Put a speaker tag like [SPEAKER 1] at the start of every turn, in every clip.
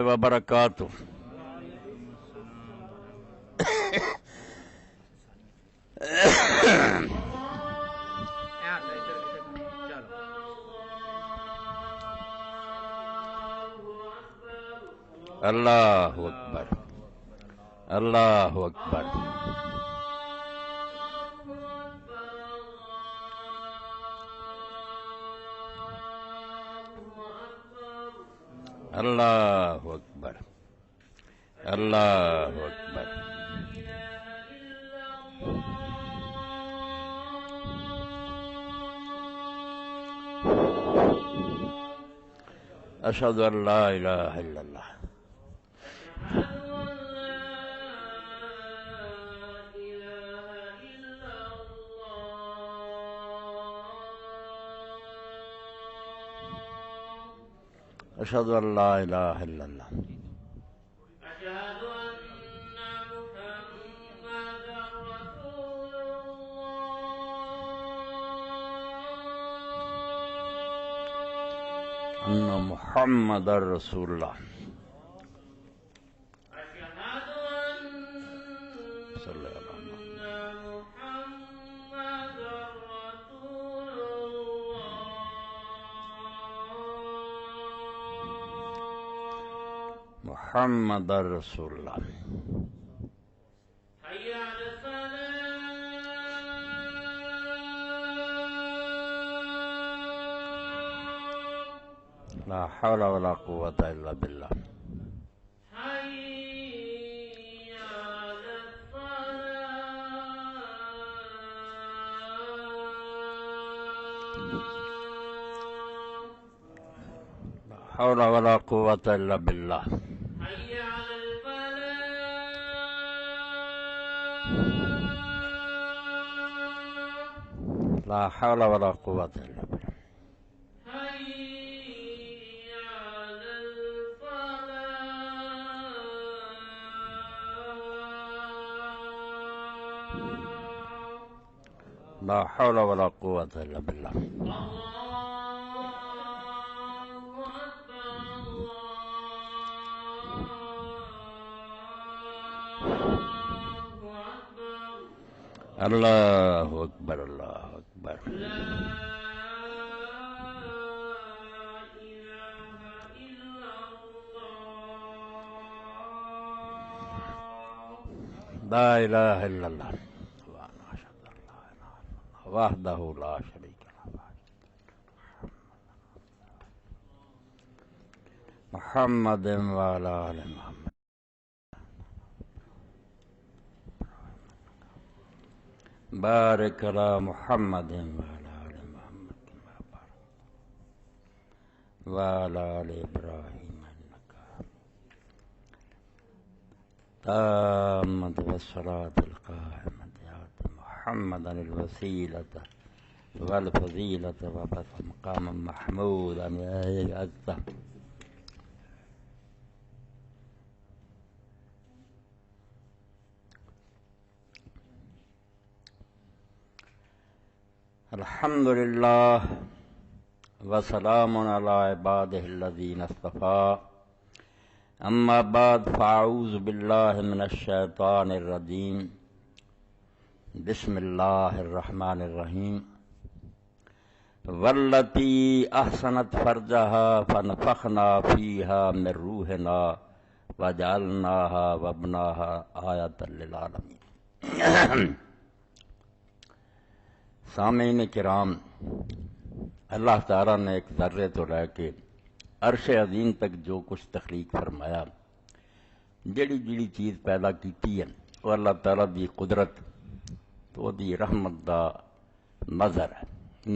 [SPEAKER 1] وبرکاتہ۔ اللہ اکبر، اللہ اکبر، اللہ اکبر، اللہ اکبر۔ اشہد ان لا الہ الا اللہ۔ اشہد ان لا الہ الا اللہ۔ ان محمد رسول اللہ صلی اللہ علیہ وسلم۔ محمد رسول اللہ۔ لا حول ولا قوة الا باللہ۔ لا حول ولا قوة الا باللہ۔ لا حول ولا قوة الا باللہ۔ لا حول ولا قوة الا باللہ۔ اللہ اکبر، اللہ اکبر۔ لا الہ الا اللہ وحدہ لا شریک لہ محمد وعلی آل محمد بارک علی محمد وعلی آل محمد کما بارکت وعلی آل ابراہیم انک تامت والصلاة القائمة آت محمدا الوسیلة والفضیلة وبعث مقاما محمودا عزہ۔ الحمد للہ وسلام علی عبادہ الذین اصطفیٰ، اما بعد فاعوذ باللہ من الشیطان الرجیم، بسم اللہ الرحمن الرحیم۔ واللتی احسنت فرجہا فنفخنا فیہا من روحنا وجعلناہا وابناہا آیۃ للعالمین۔ سامعین کرام، اللہ تعالیٰ نے ایک ذرے تو لے کے عرش عظیم تک جو کچھ تخلیق فرمایا، جڑی جڑی چیز پیدا کیتی ہے وہ اللہ تعالیٰ دی قدرت تو دی رحمت دا مظہر ہے،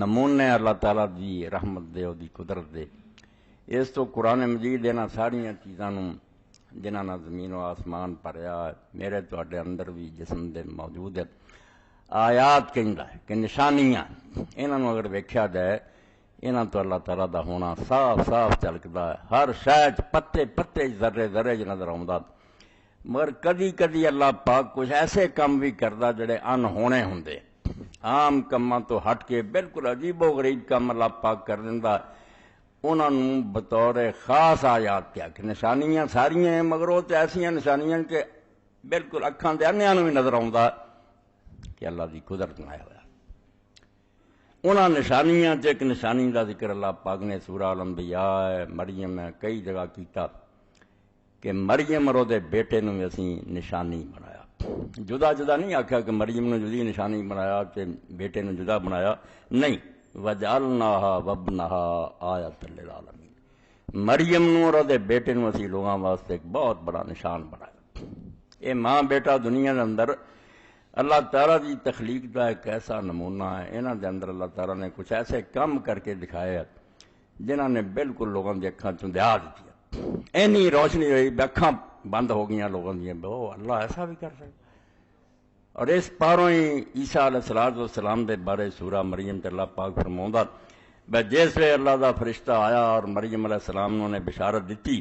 [SPEAKER 1] نمونے اللہ تعالیٰ دی رحمت دے اور دی قدرت دے۔ اس تو قرآن مجید انہاں ساریاں چیزاں نوں جنہاں نال زمین و آسمان بھریا ہے، میرے تواڈے اندر بھی جسم دے موجود ہے، آیات کہندا ہے کہ نشانیاں، انہاں نوں اگر ویکھیا جائے انہاں تو اللہ تعالیٰ دا ہونا صاف صاف جھلکدا ہے، ہر شے پتے پتے ذرے ذرے نظر آوندا، مگر کدی کدی اللہ پاک کچھ ایسے کام بھی کردا جڑے ان ہونے ہوندے، عام کاماں تو ہٹ کے بالکل عجیب و غریب کام اللہ پاک کر دیندا۔ انہوں نے بطور خاص آیات کیا کہ نشانیاں ساریاں ہیں، مگر وہ تو ایسا نشانیاں کہ بالکل اکھاں دے انیاں نوں بھی نظر آؤں کہ اللہ کی قدرت نہ ہوا۔ انہاں نشانیاں ایک نشانی کا ذکر اللہ پاک نے سورہ الانبیاء مریم میں کئی جگہ کیتا کہ مریم اور دے بیٹے نوں اسی نشانی بنایا، جدا جدا نہیں آکھیا کہ مریم نوں جدی نشانی بنایا تے بیٹے نوں جدا بنایا، نہیں، وجعلناها وابنها آیۃ للعالمین، مریم نوں اور دے بیٹے نوں اسی لوگاں واسطے ایک بہت بڑا نشان بنایا۔ اے ماں بیٹا دنیا دے اندر اللہ تعالیٰ دی تخلیق دا ایک ایسا نمونہ ہے، انہاں دے اندر اللہ تعالیٰ نے کچھ ایسے کام کر کے دکھایا جنہاں نے بالکل لوگوں دی اکھاں چوں دہا دتی، اینی روشنی ہوئی اکھاں بند ہو گئیاں لوگوں دیا، او اللہ ایسا بھی کر سکتا۔ اور اس پاروں ہی عیسیٰ علیہ السلام دے بارے سورہ مریم تے اللہ پاک فرماوندا بے جس ویلے اللہ دا فرشتہ آیا اور مریم علیہ السلام نے بشارت دیتی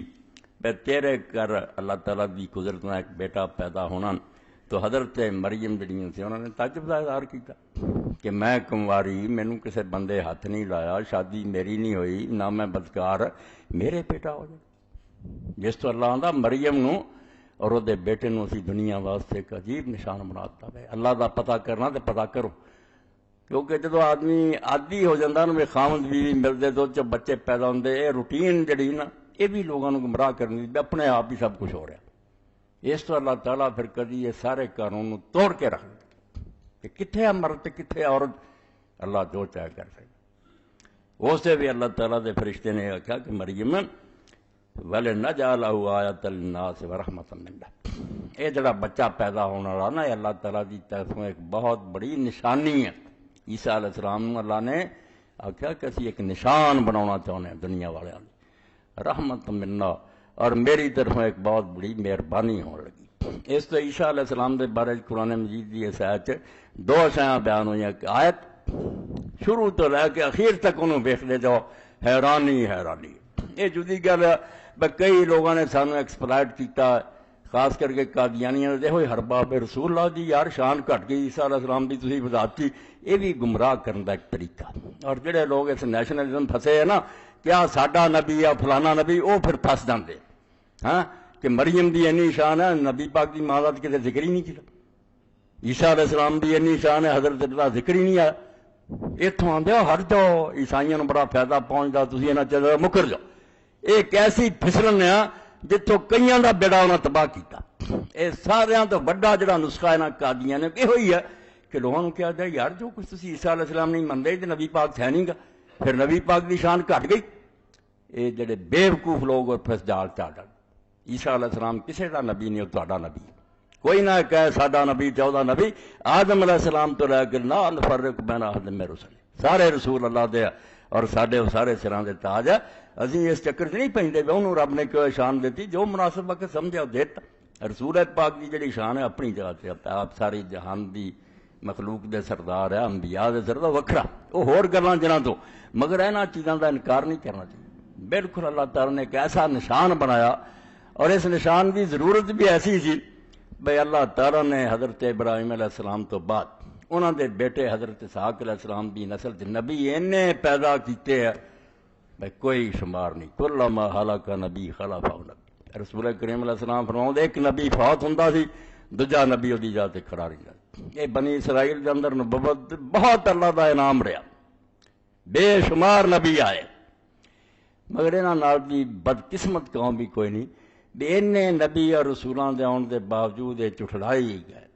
[SPEAKER 1] بے تیرے کر اللہ تعالیٰ دی قدرت نال ایک بیٹا پیدا ہونا، تو حضرت مریم جڑیاں سی انہوں نے تعجب کا اظہار کیتا کہ میں کنواری، مینوں کسے بندے ہاتھ نہیں لایا، شادی میری نہیں ہوئی، نہ میں بدکار، میرے بیٹا ہو جائے۔ جس تو اللہ آندا مریم نوں اور وہ بیٹے نوں اسی دنیا واسطے ایک عجیب نشان بناتا ہے۔ اللہ دا پتہ کرنا تے پتہ کرو، کیونکہ جدو آدمی عادی ہو جاتا نا خامد بیوی ملتے تو جب بچے پیدا ہوتے، یہ روٹین جڑی نا یہ بھی لوگوں کو گمراہ کرنی، اپنے آپ ہی سب کچھ ہو رہا۔ اس تو اللہ تعالیٰ پھر کدی یہ سارے قانون توڑ کے رکھ دے کہ کتنے ہے مرد کتنے عورت، اللہ جو چاہے کر سکے۔ اس سے بھی اللہ تعالیٰ دے فرشتے نے کہا کہ مریم وَلِنَجْعَلَهُ آیَةً لِلنَّاسِ وَرَحْمَةً مِنَّا، یہ جڑا بچہ پیدا ہونے والا نا یہ اللہ تعالیٰ کی طرفوں ایک بہت بڑی نشانی ہے۔ عیسیٰ علیہ السلام اللہ نے آخیا کہ اسی ایک نشان بنانا چاہتے ہیں دنیا والے، رحمت منا، اور میری طرفوں ایک بہت بڑی مہربانی ہونے لگی۔ اس تو عیسیٰ علیہ السلام دے بارے قرآن مجید کی اس آیت دو شیاں بیان ہوئی، کہ آیت شروع تو لے کے اخیر تک انہوں ویکھدے جاؤ، حیرانی حیرانی۔ یہ جدی گل کئی لوگوں نے سانو ایکسپلائٹ کیتا، خاص کر کے قادیانیاں نے ہوئے حرباب رسول اللہ دی یار شان گھٹ گئی عیسیٰ علیہ السلام دی تسی وضاحت کی، یہ بھی گمراہ کرنے کا ایک طریقہ۔ اور جڑے لوگ اس نیشنلزم پھسے ہیں نا، کیا ساڈا نبی یا فلانا نبی، وہ پھر پھس جاندے ہاں کہ مریم دی اینی شان ہے، نبی پاک دی ماں دا کتے ذکر ہی نہیں کیتا، عیسیٰ علیہ السلام دی اینی شان ہے، حضرت دا ذکر ہی نہیں آیا۔ اتوں آدھے ہٹ جاؤ، عیسائیوں بڑا فائدہ پہنچتا، تسی انہاں چیزاں مکر جاؤ۔ ایک ایسی پھسلن ہے جتوں کئیاں دا بیڑا انہاں تباہ کیتا۔ یہ ساریاں تو بڑا جڑا نسخہ انہاں قادیاں نے یہ ہوئی ہے کہ لوگوں نے کہا جائے یار جو کچھ تسی عیسیٰ علیہ السلام نہیں منتے تو نبی پاک ہے نہیں گا، پھر نبی پاک دی شان گھٹ گئی۔ یہ جڑے بیوقوف لوگ اور پھر جال چاڑ، عیسیٰ علیہ السلام کسے دا نبی نہیں، تہاڈا نبی کوئی نہ کہے ساڈا نبی 14 نبی، آدم علیہ السلام تو لے کے لا نفرق بین احد من رسل، سارے رسول اللہ دے اور ساڈے سارے سراں دے تاج ہے۔ اسی اس چکر چ نہیں پیندے بھی انہوں رب نے کیوں شان دیتی، جو مناسب وقت سمجھا دیتا۔ رسول پاک دی جڑی شان ہے اپنی جگہ سے، آپ ساری جہان دی مخلوق دے سردار ہے، انبیاء دے سردار وکھرا، وہ ہور گلاں جنہاں تو، مگر انہاں چیزاں دا انکار نہیں کرنا چاہیے۔ بالکل اللہ تعالیٰ نے ایک ایسا نشان بنایا، اور اس نشان کی ضرورت بھی ایسی سی بھئی اللہ تعالیٰ نے حضرت ابراہیم علیہ السلام تو بعد انہوں دے بیٹے حضرت اسحاق علیہ السلام دی نسل سے نبی اینے پیدا کیتے ہیں بھئی کوئی شمار نہیں، کلما ہلاک نبی خلفہ نبی۔ رسول کریم علیہ السلام فرماؤں ایک نبی فوت ہوندا سی، دوجا نبی دی جا تے کھڑا رہندا۔ یہ بنی اسرائیل دے اندر نبوت بہت اللہ دا انعام رہا، بے شمار نبی آئے، مگر انہاں نال دی بدقسمت قوم بھی کوئی نہیں بے اینے نبی اور رسولاں دے آن دے باوجود یہ چٹھڑائی گئے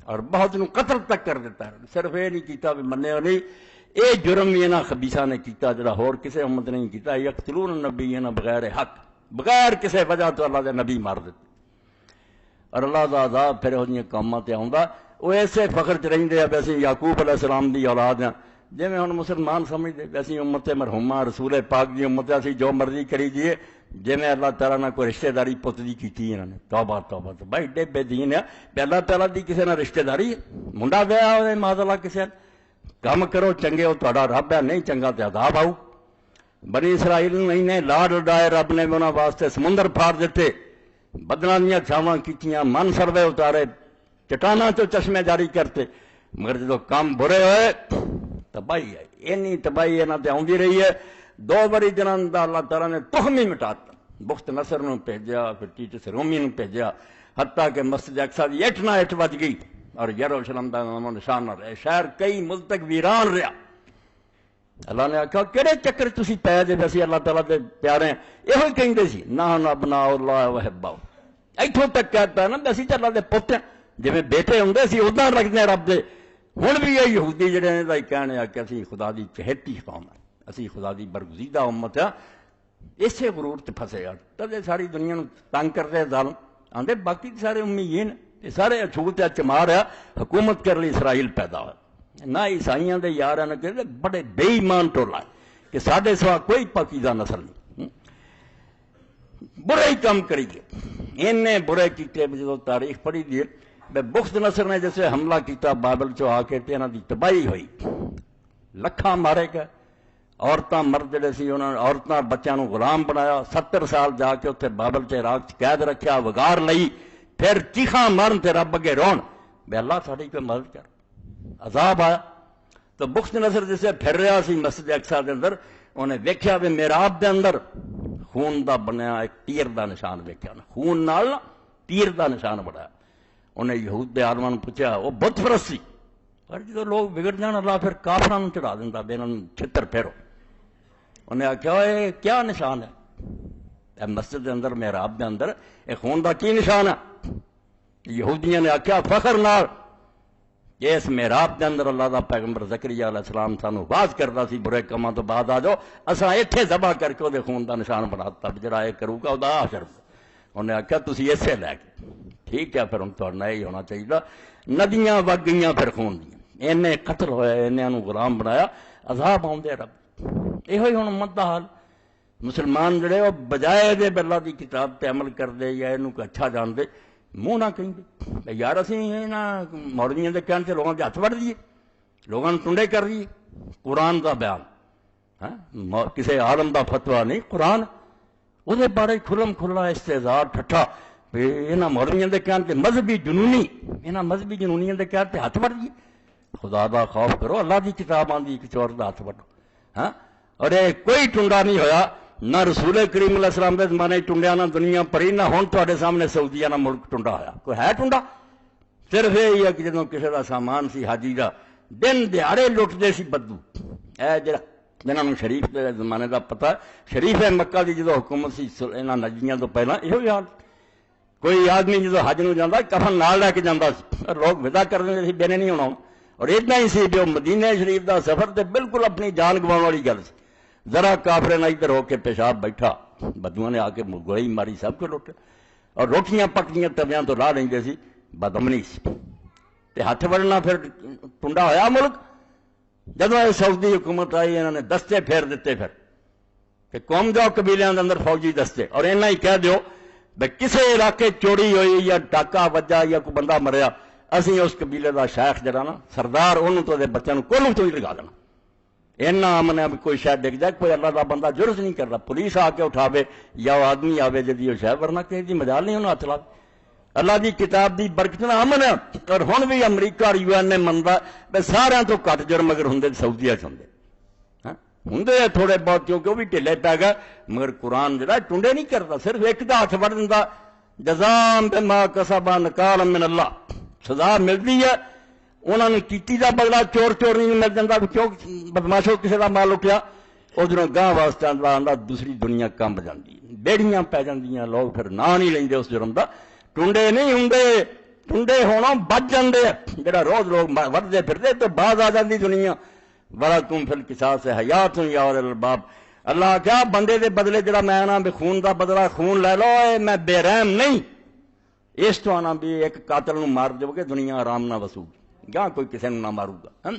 [SPEAKER 1] اور بہت نو قتل تک کر دیتا ہے۔ صرف یہ نہیں کیتا بھی منیا نہیں، یہ جرم بھی انہاں خبیثاں نے کیتا جڑا ہور کسے امت نہیں کیتا، یقتلون النبیین بغیر حق، بغیر کسے وجہ تو اللہ دے نبی مار دیتے۔ اور اللہ دا عذاب پھر ہو جیاں قوماں تے آوندا، وہ ایسے فخر چ رہندے آ ویسے یعقوب علیہ السلام دی اولاد ہیں، جی میں ہن مسلمان سمجھدے ویسی امت مرحومہ رسول پاک دی امت اسی جو مرضی کری جیے، جی میں اللہ تعالیٰ نے کوئی رشتہ داری پت دی کیتی انہوں نے، توبہ توبہ تو بھائی ایڈے بے دین ہے کہ اللہ تعالیٰ دی کسی نے رشتہ داری ہے، منڈا گیا ہوئے معاذ اللہ کسی کام کرو چنگے ہو تہاڈا رب ہے، نہیں چنگا تے عذاب آؤ۔ بنی اسرائیل نے لاڈ اڈائے، رب نے انہاں واسطے سمندر پھاڑ دیتے، بدلاں دیاں چھاواں کیتیاں، من سروے اتارے، چٹاناں چو چشمے جاری کرتے، مگر جدو کام برے ہوئے تباہی ہے، اینی تباہی انہاں تے آندی رہی ہے۔ دو باری جنہاں دا اللہ تعالیٰ نے تخم ہی مٹاتا، بخت نصر نو بھیجا، پھر ٹیٹس رومی نو بھیجا، حتیٰ کہ مسجد اقصی دی اٹھ نہ اٹھ بج گئی اور یروشلم دا نام و نشان نہ رہے، شہر کئی ملک تک ویران رہا۔ اللہ نے آکھا کہڑے چکر تسی پے جے اسی اللہ تعالیٰ دے پیارے ہیں، یہ کہندے سی نحن ابناء اللہ وحباؤ، ایتھوں تک کہتا ہے نا اسی تے اللہ دے پتر ہیں، جویں بیٹے ہوندے سی اُداں رکھدے ہیں رب دے۔ ہن بھی یہ یہودی جڑے نے دا کہنے آ کہ اسی خدا دی چہیتی قوم ہے، اسی خدا دی برگزیدہ امت ہے، اسے غرور تے پھسے گا تدے ساری دنیا نو تنگ کردے ظالم آندے باقی سارے امیین یہ سارے اچھوت چمار ہے، حکومت کر لی اسرائیل پیدا ہوا نہ عیسائیاں دے یار ہیں کہ بڑے بے ایمان ٹولا ہے کہ ساڈے سوا کوئی پاکیزہ نسل نہیں، برے ہی کام کریے انہیں برے کیتے جدو تاریخ پڑھی دی بخت نصر نے جیسے حملہ کیتا بابل چو آ کے انہاں دی تباہی ہوئی، لکھاں مارے گئے، عورتاں مرد جڑے سی انہوں نے عورتاں بچیاں نو غلام بنایا، 70 سال جا کے اتنے بابل چ عراق چ قید رکھیا، وگار لئی، پھر چیخاں مارن تے رب اگے رون بے اللہ ساڈی کوئی مدد کر، عذاب آیا تو بخت نصر جسے پھر رہا سی مسجد اقصی دے اندر انہیں ویکھیا بھی محراب دے اندر خون دا بنیا ایک تیر دا نشان ویکھیا، خون نال تیر دا نشان بنایا۔ انہیں یہود دے عالماں نوں پوچھا، وہ بت پرست سی، پر جدو لوگ بگڑ جان اللہ پھر کافراں نوں چڑھا دیندا بے انہاں نوں چھتر پھیرو۔ انہیں آخیا یہ کیا نشان ہے؟ اے مسجد دے اندر محراب دے اندر اے خون دا کی نشان ہے؟ یہودیاں نے آخیا فخر نال اس محراب دے اندر اللہ دا پیغمبر زکریا علیہ السلام سانو واز کردا سی برے کماں تو بعد آ جاؤ، اساں ایتھے ذبح کر کے وہ خون دا نشان بناتا جڑا یہ کرو گا وہ حشر۔ انہیں آخیا تسی اسے لے کے ٹھیک ہے، پھر ہن تہاڈا یہ ہونا چاہیے، ندیاں وگ گئیاں پھر خون دیاں، انہیں قتل ہوئے، انہیں انہوں غلام بنایا، عذاب آؤندے رب۔ یہ ہوں امت دا حال، مسلمان جڑے وہ بجائے دے اللہ دی کتاب تے عمل کر دے یا انہوں کو اچھا جان دے منہ نہ کہیں دے یار اسی مولویاں دے کہنے سے لوگوں کے ہاتھ وڑ دیے، لوگوں نے ٹنڈے کر دیے۔ قرآن دا بیان کسی عالم دا فتویٰ نہیں، قرآن وہ بارے کھلم کھلا استہزار ٹھٹھا یہاں مولویاں دے کہنے سے مذہبی جنونی، یہاں مذہبی جنونیاں دے کہنے سے ہاتھ وڑ دیے۔ خدا دا خوف کرو، اللہ دی کتاب آندی کسی اور دا ہاتھ وڑو۔ ہاں اور یہ کوئی ٹنڈا نہیں ہویا، نہ رسول کریم علیہ السلام دے زمانے ٹنڈیا نہ دنیا پری، نہ ہوں تے سامنے سعودیہ نہ ملک ٹنڈا ہویا، کوئی ہے ٹنڈا؟ صرف یہ ہے کہ جدوں کسی کا سامان سی حاجی کا دن دیہڑے لٹتے سی بدو، اے جنہوں شریف کے زمانے کا پتا، شریف مکہ کی جدو حکومت سی یہاں نجیاں تو پہلے یہ حال، کوئی آدمی جدو حج نو جانا کفن نال لے کے جانا سی، لوگ ودا کر دیں بینے نہیں ہونا، اور اتنا ہی سی جو مدینہ شریف دا سفر تے بالکل اپنی جان گواؤ والی گل سی، ذرا کافر نہ ادھر ہو کے پیشاب بیٹھا، بدوؤں نے آ کے گوئی ماری سب کو لوٹے، اور روٹیاں پکیاں تویاں تو لا لیں سی، بدامنی سی تے ہاتھ وڑنا پھر ٹنڈا ہویا ملک۔ جدو یہ سعودی حکومت آئی انہوں نے دستے پھیر دیتے پھر کہ قوم جاؤ قبیلیاں دے اندر فوجی دستے، اور اینا ہی کہہ دیو بھائی کسے علاقے چوری ہوئی یا ڈاکہ وجا یا کوئی بندہ مریا، اسی اس قبیلے دا شیخ جڑا نا سردار انہوں تو دے بچوں کولوں تو ہی لگا دینا، اینا امن ہے کوئی شاید ڈگ جائے، کوئی اللہ دا بندہ جرس نہیں کرتا، پولیس آ کے اٹھاوے یا وہ آدمی آوے جدی وہ شاید، ورنہ کہیں دی مجال نہیں انہوں ہاتھ لا۔ اللہ دی کتاب دی برکت نہ امن ہے، اور ہن بھی امریکہ اور UN نے منتا بے سارے تو گھٹ جرم اگر ہوں سعودیہ ہوں ہوں تھوڑے بہت کیونکہ وہ بھی ڈھلے پی گئے، مگر قرآن جڑا ٹنڈے نہیں کرتا، صرف ایک دا ہاتھ وڑ دینا، جزام بما کسبا نکالا من اللہ، سزا ملتی ہے انہوں نے کیتی دا بدلہ، چور چور نہیں مل جاتا، کیوں بدماشو کسی کا مال اٹھیا ادھر گاہ واسطے آتا دوسری دنیا کمب جاتی، بیڑیاں پی جاندیاں، لوگ پھر نہ نہیں لیندے اس جرم دا، ٹنڈے نہیں ہوں، ٹنڈے ہونا بچ جاندے، جڑا روز لوگ وڑتے پھرتے تو باز آ جاتی دنیا۔ وَلَكُمْ فِي الْقِصَاصِ حَيَاتٌ يَا أُولِي الْأَلْبَابِ، اللہ کیا بندے دے بدلے جڑا میں آنا بھی خون دا بدلہ خون لے لو، اے میں بے رحم نہیں، اس تو آنا بھی ایک قاتل نو مار دو گے دنیا آرام نہ وسو گی، گاں کوئی کسی نو نہ مارو گا،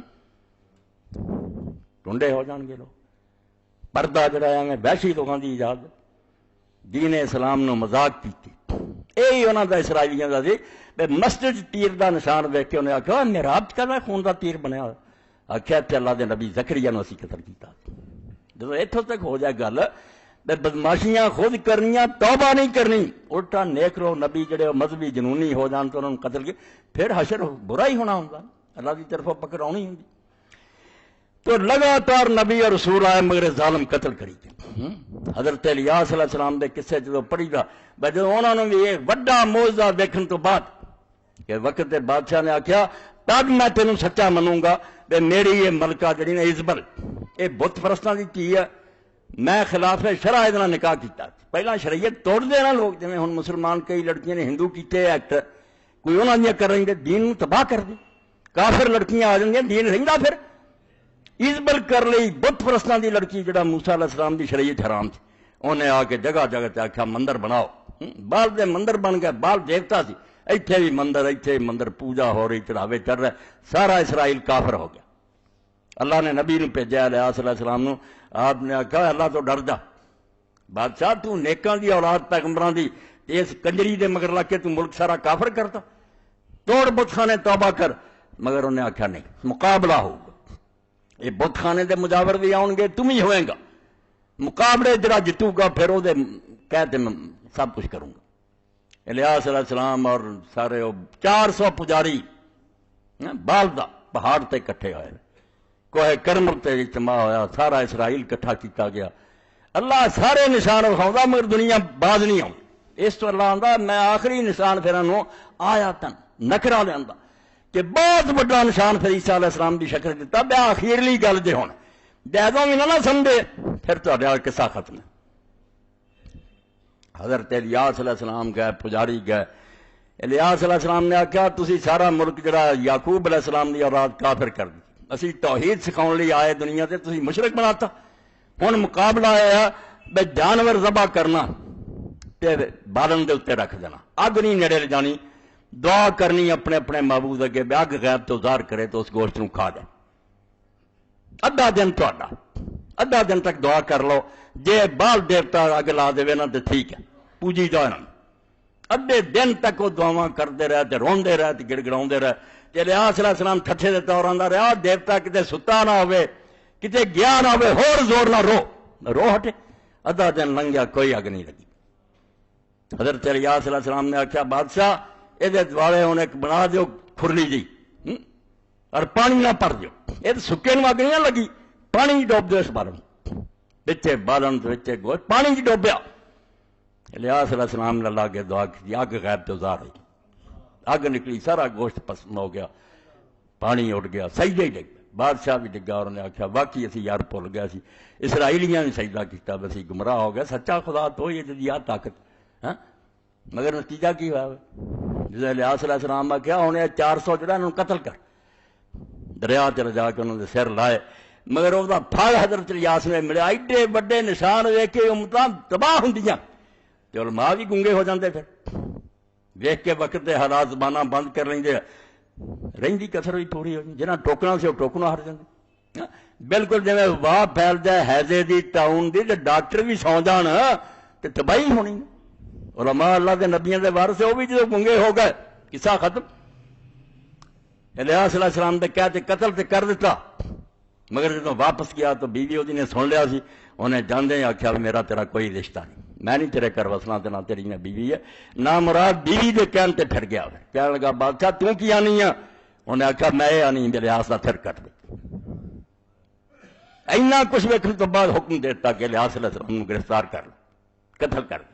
[SPEAKER 1] ٹنڈے ہو جان گے لوگ۔ پردہ جڑا ہے وحشی لوگوں دی اجازت، دین اسلام نو مذاق کیتی، یہی انہوں کا اسرائیلیاں کا سی، مسجد تیر دا نشان ویک کے انہیں آخیا محراب کہنا خون دا تیر بنیا، آخیا تے اللہ دے نبی زکریا نو اسی قتل کیتا۔ جب اتوں تک ہو جائے گل بدماشیاں خود کرنیاں، توبہ نہیں کرنی، الٹا نیک رو نبی جڑے مذہبی جنونی ہو جان تو انہوں نے قتل کیا، پھر حشر برا ہی ہونا ہوں، اللہ کی طرفوں پکڑ آنی ہوں۔ تو لگاتار نبی اور رسول آئے مگر ظالم قتل کری گئے. حضرت الیاس علیہ السلام دے قصے جدو پڑھی دا جدو انہوں نے بھی یہ وڈا موجزہ دیکھن تو بعد کہ وقت بادشاہ نے آخیا تب میں تینوں سچا منوں گا کہ میری یہ ملکہ جڑی نے ازبل یہ بت پرستاں دی کی ہے میں خلاف شرع یہ نکاح کیتا. پہلا شریعت توڑ دینا لوگ جی ہوں مسلمان کئی لڑکیاں نے ہندو کیتے ایکٹ کوئی انہوں نے کر رہی دین تباہ کر دے کافر لڑکیاں آ جاندیاں دین رہندا پھر ازبل کر لی بت پرستاں دی لڑکی جڑا موسیٰ علیہ السلام دی شریعت حرام تھی انہیں آ کے جگہ جگہ تے آخیا مندر بناؤ بال دے مندر بن گئے بال دیوتا سی ایتھے بھی مندر پوجا ہو رہی چڑھاوے چڑھ رہے سارا اسرائیل کافر ہو گیا. اللہ نے نبی نو بھیجا الیاس علیہ السلام نو آپ نے آخیا اللہ تو ڈر جا بادشاہ تو نیکاں دی اولاد پیغمبراں دی اس کنجری دے مگر لگ کے تو ملک سارا کافر کرتا توڑ بت خانے توبہ کر مگر انہیں آخیا نہیں مقابلہ ہوگا یہ بت خانے دے مجاور بھی آؤ گے تم ہی ہوئے گا مقابلے جڑا جتوں گا پھر وہ کہتے میں سب کچھ کروں گا. الیاس علیہ السلام اور سارے 400 پجاری بالدہ پہاڑ تے کٹھے ہوئے کوہ کرمل تے اجتماع ہویا سارا اسرائیل کٹھا کیتا گیا. اللہ سارے نشان وکھاؤندا مگر دنیا باز نہیں آؤں اس تو اللہ آندا میں آخری نشان پھر انہوں آیا تن نکرا لیا کہ بہت بڑا نشان پھر عیسیٰ علیہ السلام کی شکل دیتا بیا اخیرلی گل جے ہوں جائدوں بھی نہ سمجھے پھر تو قصہ ختم ہے. حضرت الیاس علیہ السلام گئے پجاری گئے الیاس علیہ السلام نے آخیا تسی سارا ملک جڑا یعقوب علیہ السلام دی اولاد کافر کر دی اسی توحید سکھاؤن لی آئے دنیا تے تسی مشرک بناتا ہن مقابلہ آیا بے جانور ذبح کرنا تے بالن دے اتنے رکھ دینا اگ نہیں نیڑے لے جانی دعا کرنی اپنے اپنے معبود اگے بے اگ غیب تو ظاہر کرے تو اس گوشت نو کھا جائے ادھا دن تہاڈا ادھا دن تک دعا کر لو جے بال دیوتا اگ لا دے نا تو ٹھیک ہے پوجی جا ادھے دن تک وہ دعاواں کرتے رہے تے روندے رہے تے گڑ گڑاؤندے رہے تے الیاس علیہ السلام ٹھٹھے دے طور آندا رہا دیوتا کتے ستا نہ ہوئے کتے گیا نہ ہوئے ہور زور نہ رو ہٹے ادھا دن لنگیا کوئی اگ نہیں لگی. حضرت الیاس علیہ السلام نے آخیا بادشاہ یہ دوالے ہوں ایک بنا دیو کھرلی جی اور پانی نہ پڑ دیو یہ سکے نو اگ نہیں لگی پانی ڈوب دو اس بالن بچے بالن بچے گوشت پانی ڈوبیا الیاس علیہ السلام نے لا کے دعا کی اگ غیب تو ظاہر ہوئی اگ نکلی سارا گوشت پسند ہو گیا پانی اٹھ گیا سجدے ہی ڈگ بادشاہ بھی ڈگا اور انہیں آخیا واقعی اسی یار بھول گیا سی اسرائیلیاں نے سجدہ کیتا بس گمراہ ہو گیا سچا خدا تو یہ جی آ طاقت ہاں مگر نتیجہ کی ہوا جس الیاس علیہ السلام نے کیا انہیں 400 جڑا انہوں قتل کر دریا چل جا کے انہوں نے سر لائے مگر وہ پھل حضرت الیاس نے ملے ایڈے بڑے نشان ویکھ کے امتاں تباہ ہوندیاں تے علماء بھی گونگے ہو جاندے پھر ویکھ کے وقت دے حالات زباناں بند کر لیندے رہندی کسر بھی پوری ہو جائے جنہاں ٹوکنا سے وہ ٹوکنا ہٹ جاندے بالکل جی واہ پھیل جائے حیضے دی ٹاؤن دی تے ڈاکٹر بھی سو جان تے تباہی ہونی علماء اللہ کے نبیوں کے وارث وہ بھی جو گنگے ہو گئے قصہ ختم. الیاس علیہ السلام نے کہتے قتل تے کر دیتا مگر جب واپس گیا تو بیوی وہ نے سن لیا سی انہیں جاندے آخیا میرا تیرا کوئی رشتہ نہیں میں نہیں تیرے کر وسنا تے نہ تیری نے بیوی ہے نہ مراد بیوی دے کہن تے پھر گیا کہنے لگا بادشاہ تو کی آنی ہے انہیں آخیا میں یہ آنی الیاس کا پھر کٹ دے اینا کچھ ویکھن تو بعد حکم دیتا کہ الیاس علیہ السلام کو گرفتار کر قتل کر دے.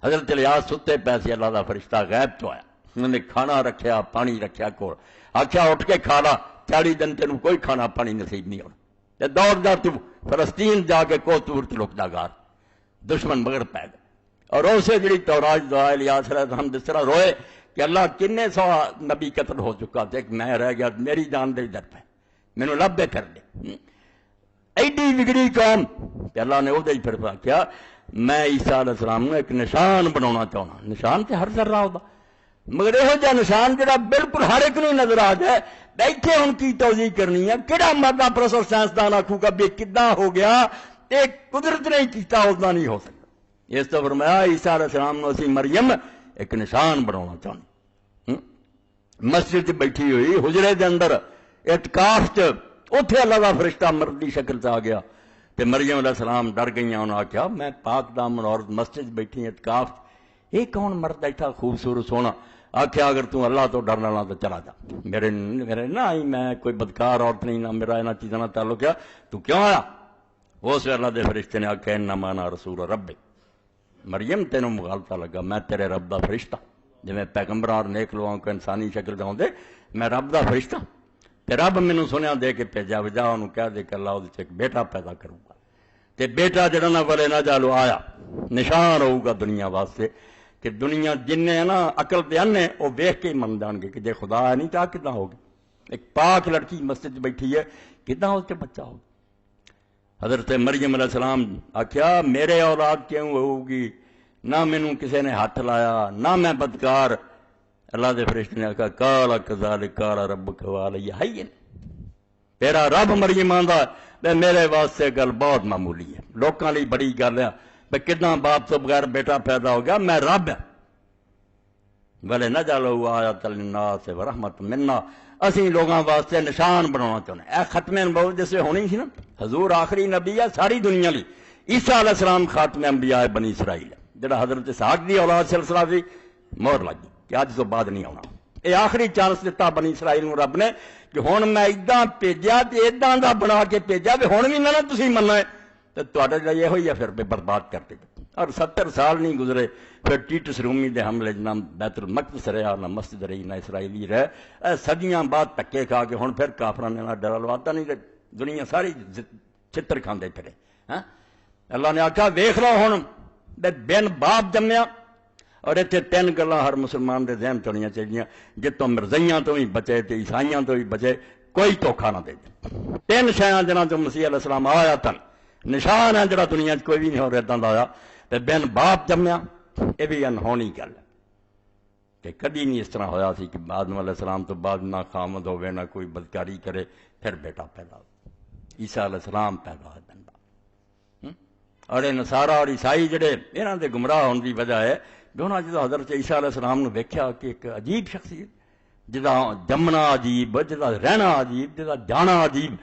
[SPEAKER 1] حضرت الیاس ستے پیسے اللہ کا فرشتہ غیب تو آیا انہوں نے کھانا رکھیا پانی رکھیا کول آخیا اٹھ کے کھا لا 40 دن تینوں کوئی کھانا پانی نصیب نہیں ہونا دوڑ جا تو فلسطین جا کے کوتور لک جا گار دشمن مگر پی گئے اور اسے جڑی توراج دعا الیاس علیہ السلام جس طرح روئے کہ اللہ کنے 100 نبی قتل ہو چکا تھا ایک میں رہ گیا میری جان دے در پہ مینوں لبے کر دے ایڈی بگڑی قوم کہ اللہ نے وہ پھر کیا میں عیسیٰ علیہ السلام نے ایک نشان بنانا چاہنا نشان تے ہر ذرہ ہوتا مگر یہ جا نشان جڑا بالکل ہر ایک نہیں نظر آ جائے بیٹھے ان کی توضیح کرنی ہے کہڑا مادہ پروفیسر سائنسدان آخو گا بھی کداں ہو گیا ایک قدرت نہیں کیتا اتنا نہیں ہو سکتا اس تو فرمایا عیسیٰ علیہ السلام نے اسی مریم ایک نشان بنانا چاہنی مسجد بیٹھی ہوئی حجرے دے اندر اعتکاف چ اتنے اللہ کا فرشتہ مرد کی شکل سے آ گیا تے مریم علیہ السلام ڈر گئی انہوں نے آخیا میں پاک دامن عورت مسجد بیٹھی اعتکاف یہ کون مرد ایٹھا خوبصورت سونا؟ آخیا اگر تو اللہ تو ڈرنا لا تو چلا جا، میرے نہ آئی، میں کوئی بدکار عورت نہیں، نہ میرا یہاں چیزوں کا تعلق ہے، تو کیوں آیا؟ اس اللہ دے فرشتے نے آخیا انما انا رسول ربک، مریم تینوں مغالطہ لگا، میں تیرے رب دا فرشتہ، جی میں پیغمبر اور نیک لوگوں کو انسانی شکل دے میں رب دا فرشتہ، تے رب مینوں سنیا دے کے بھیجا، وجا انہوں کہہ دے کہ اللہ وہ ایک بیٹا پیدا کروں گا، تے بیٹا جڑا نہ ولے نہ جالو آیا، نشان ہوگا دنیا واسطے کہ دنیا جن ہے نا عقل دے انے وہ ویکھ کے ہی من جان گے کہ جے خدا ہے نہیں تو کداں ہوگی؟ ایک پاک لڑکی مسجد بیٹھی ہے، کداں اس کے بچہ ہوگا؟ حضرت مریم علیہ السلام آخیا میرے اولاد کیوں ہوگی؟ نہ مینوں کسی نے ہاتھ لایا، نہ میں بدکار۔ اللہ دے فرشتے نے آخیا قال کذالک قال ربک وعلی حین، تیرا رب مریم آندا ہے میرے واسطے گل بہت معمولی ہے، لوکاں لئی بڑی گل ہے بھئی کداں باپ تو بغیر بیٹا پیدا ہو گیا، میں رب ہاں۔ وَلَا نَجْعَلَهُ آیَةً لِلنَّاسِ وَرَحْمَةً مِنَّا، اسی لوگاں واسطے نشان بنانا چاہتے ہیں۔ اے ختم نبوت جیسے ہونی سی نا، حضور آخری نبی ہے ساری دنیا لی، عیسیٰ علیہ السلام خاتم انبیاء بنی اسرائیل ہے، جڑا حضرت اسحاق دی اولاد سلسلہ سی، مہر لگی کہ اج تو بعد نہیں آنا۔ اے آخری چانس دیتا بنی اسرائیل نوں رب نے کہ ہن میں اداں بھیجیا تے اداں دا بنا کے بھیجا بھی ہن بھی نہ تسی مننا ہے تے تہاڈے لئی یہ ہوئی ہے، پھر برباد کر دے۔ اور 70 سال نہیں گزرے پھر ٹیٹس رومی دے حملے نہ بیت المقدس رہا، نہ مسجد رہی، نہ اسرائیلی رہے، صدیاں بعد دھکے کھا کے ہن پھر کافراں نے ڈرا لواتا نہیں، دنیا ساری چتر کھاندے پھرے۔ ہاں اللہ نے آکھا ویکھ لو ہن بن باپ جمیا، اور اتنے 3 گلاں ہر مسلمان دے ذہن چ ہونیاں چاہیے، جتوں مرزائیاں تو بھی بچے تے عیسائیاں تو بھی بچے، کوئی دھوکھا نہ دے۔ 3 شیاں جنہاں چ مسیح علیہ السلام آیا تن، نشان ہے جڑا دنیا چ کوئی بھی نہیں ہو رہا دا آیا، تے بن باپ جمیا، یہ بھی انہونی گل ہے کہ کدی نہیں اس طرح ہویا سی کہ آدم علیہ السلام تو بعد نہ خامد ہوئے نہ کوئی بدکاری کرے پھر بیٹا پیدا ہو۔ عیسیٰ علیہ السلام پیدا ہوئے بن باپ۔ اور یہ نصارہ اور عیسائی جڑے انہاں دے گمراہ ہونے کی وجہ ہے کہ انہاں جدوں حضرت عیسیٰ علیہ السلام نے ویکھیا کہ ایک عجیب شخصیت، جدا جمنا عجیب، جدا رہنا عجیب، جدا جانا عجیب،